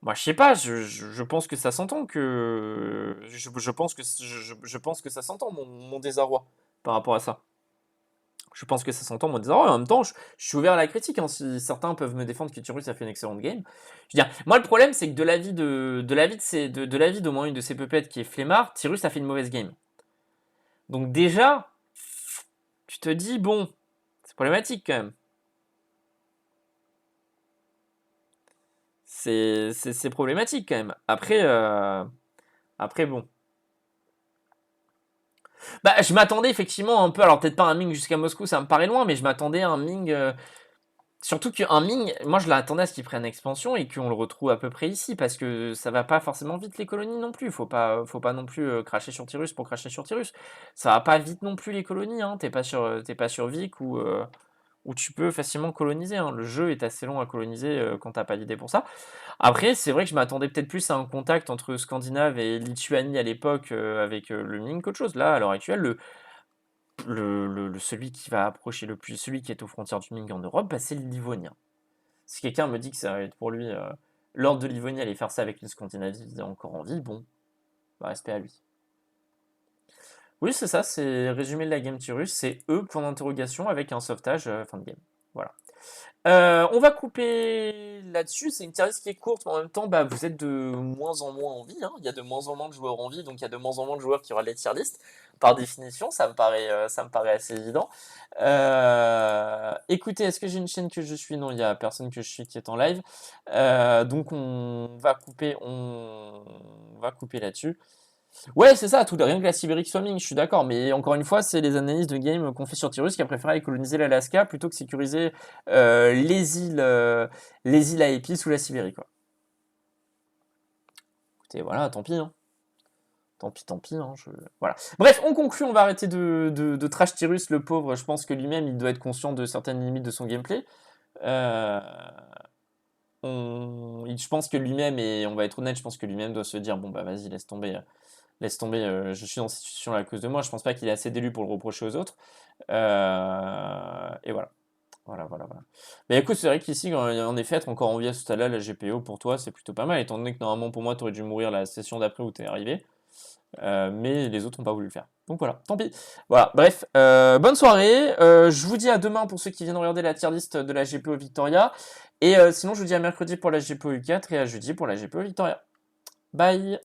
Moi, je sais pas, je pense que ça s'entend que. Je pense que ça s'entend, mon désarroi par rapport à ça. Je pense que ça s'entend, mon désarroi. En même temps, je suis ouvert à la critique, hein. Si certains peuvent me défendre que Tyrus a fait une excellente game. Je veux dire, moi, le problème, c'est que de l'avis d'au moins une de ces peupettes qui est flemmard, Tyrus a fait une mauvaise game. Donc, déjà, tu te dis, bon, c'est problématique quand même. C'est problématique quand même. Après bon. Bah, je m'attendais effectivement un peu, alors peut-être pas un Ming jusqu'à Moscou, ça me paraît loin, mais je m'attendais à un Ming. Surtout qu'un Ming, moi je l'attendais à ce qu'il prenne expansion et qu'on le retrouve à peu près ici, parce que ça va pas forcément vite les colonies non plus. Faut pas non plus cracher sur Tyrus pour cracher sur Tyrus. Ça va pas vite non plus les colonies, hein. T'es pas sur Vic où tu peux facilement coloniser, hein. Le jeu est assez long à coloniser quand t'as pas d'idée pour ça. Après, c'est vrai que je m'attendais peut-être plus à un contact entre Scandinave et Lituanie à l'époque avec le Ming qu'autre chose. Là, à l'heure actuelle, celui qui va approcher le plus, celui qui est aux frontières du Ming en Europe, bah, c'est le Livonien. Si quelqu'un me dit que ça va être pour lui, l'ordre de Livonie aller faire ça avec une Scandinavie encore en vie, bon, bah, respect à lui. Oui, c'est ça, c'est résumé de la game Tyrus, c'est eux, point d'interrogation, avec un sauvetage fin de game. Voilà. On va couper là-dessus. C'est une tier list qui est courte, mais en même temps, bah, vous êtes de moins en moins en vie, hein. Il y a de moins en moins de joueurs en vie, donc il y a de moins en moins de joueurs qui auront les tier list. Par définition, ça me paraît assez évident. Écoutez, est-ce que j'ai une chaîne que je suis? Non, il n'y a personne que je suis qui est en live. Donc on va couper là-dessus. Ouais, c'est ça, tout, rien que la Sibérie qui soit ming, je suis d'accord, mais encore une fois, c'est les analyses de game qu'on fait sur Tyrus qui a préféré aller coloniser l'Alaska plutôt que sécuriser les îles à épices ou la Sibérie, quoi. Écoutez, voilà, tant pis, hein. Tant pis, hein, voilà. Bref, on conclut, on va arrêter de trash Tyrus, le pauvre, je pense que lui-même, il doit être conscient de certaines limites de son gameplay. Euh, je pense que lui-même, et on va être honnête, je pense que lui-même doit se dire, bon bah vas-y, laisse tomber, je suis dans cette situation à cause de moi, je pense pas qu'il ait assez d'élus pour le reprocher aux autres. Et voilà. Voilà. Mais écoute, c'est vrai qu'ici, en effet, être encore envié à ce stade-là, la GPO, pour toi, c'est plutôt pas mal, étant donné que normalement, pour moi, t'aurais dû mourir la session d'après où t'es arrivé. Mais les autres n'ont pas voulu le faire. Donc voilà, tant pis. Voilà, bref, bonne soirée. Je vous dis à demain pour ceux qui viennent regarder la tier list de la GPO Victoria. Et sinon, je vous dis à mercredi pour la GPO U4 et à jeudi pour la GPO Victoria. Bye!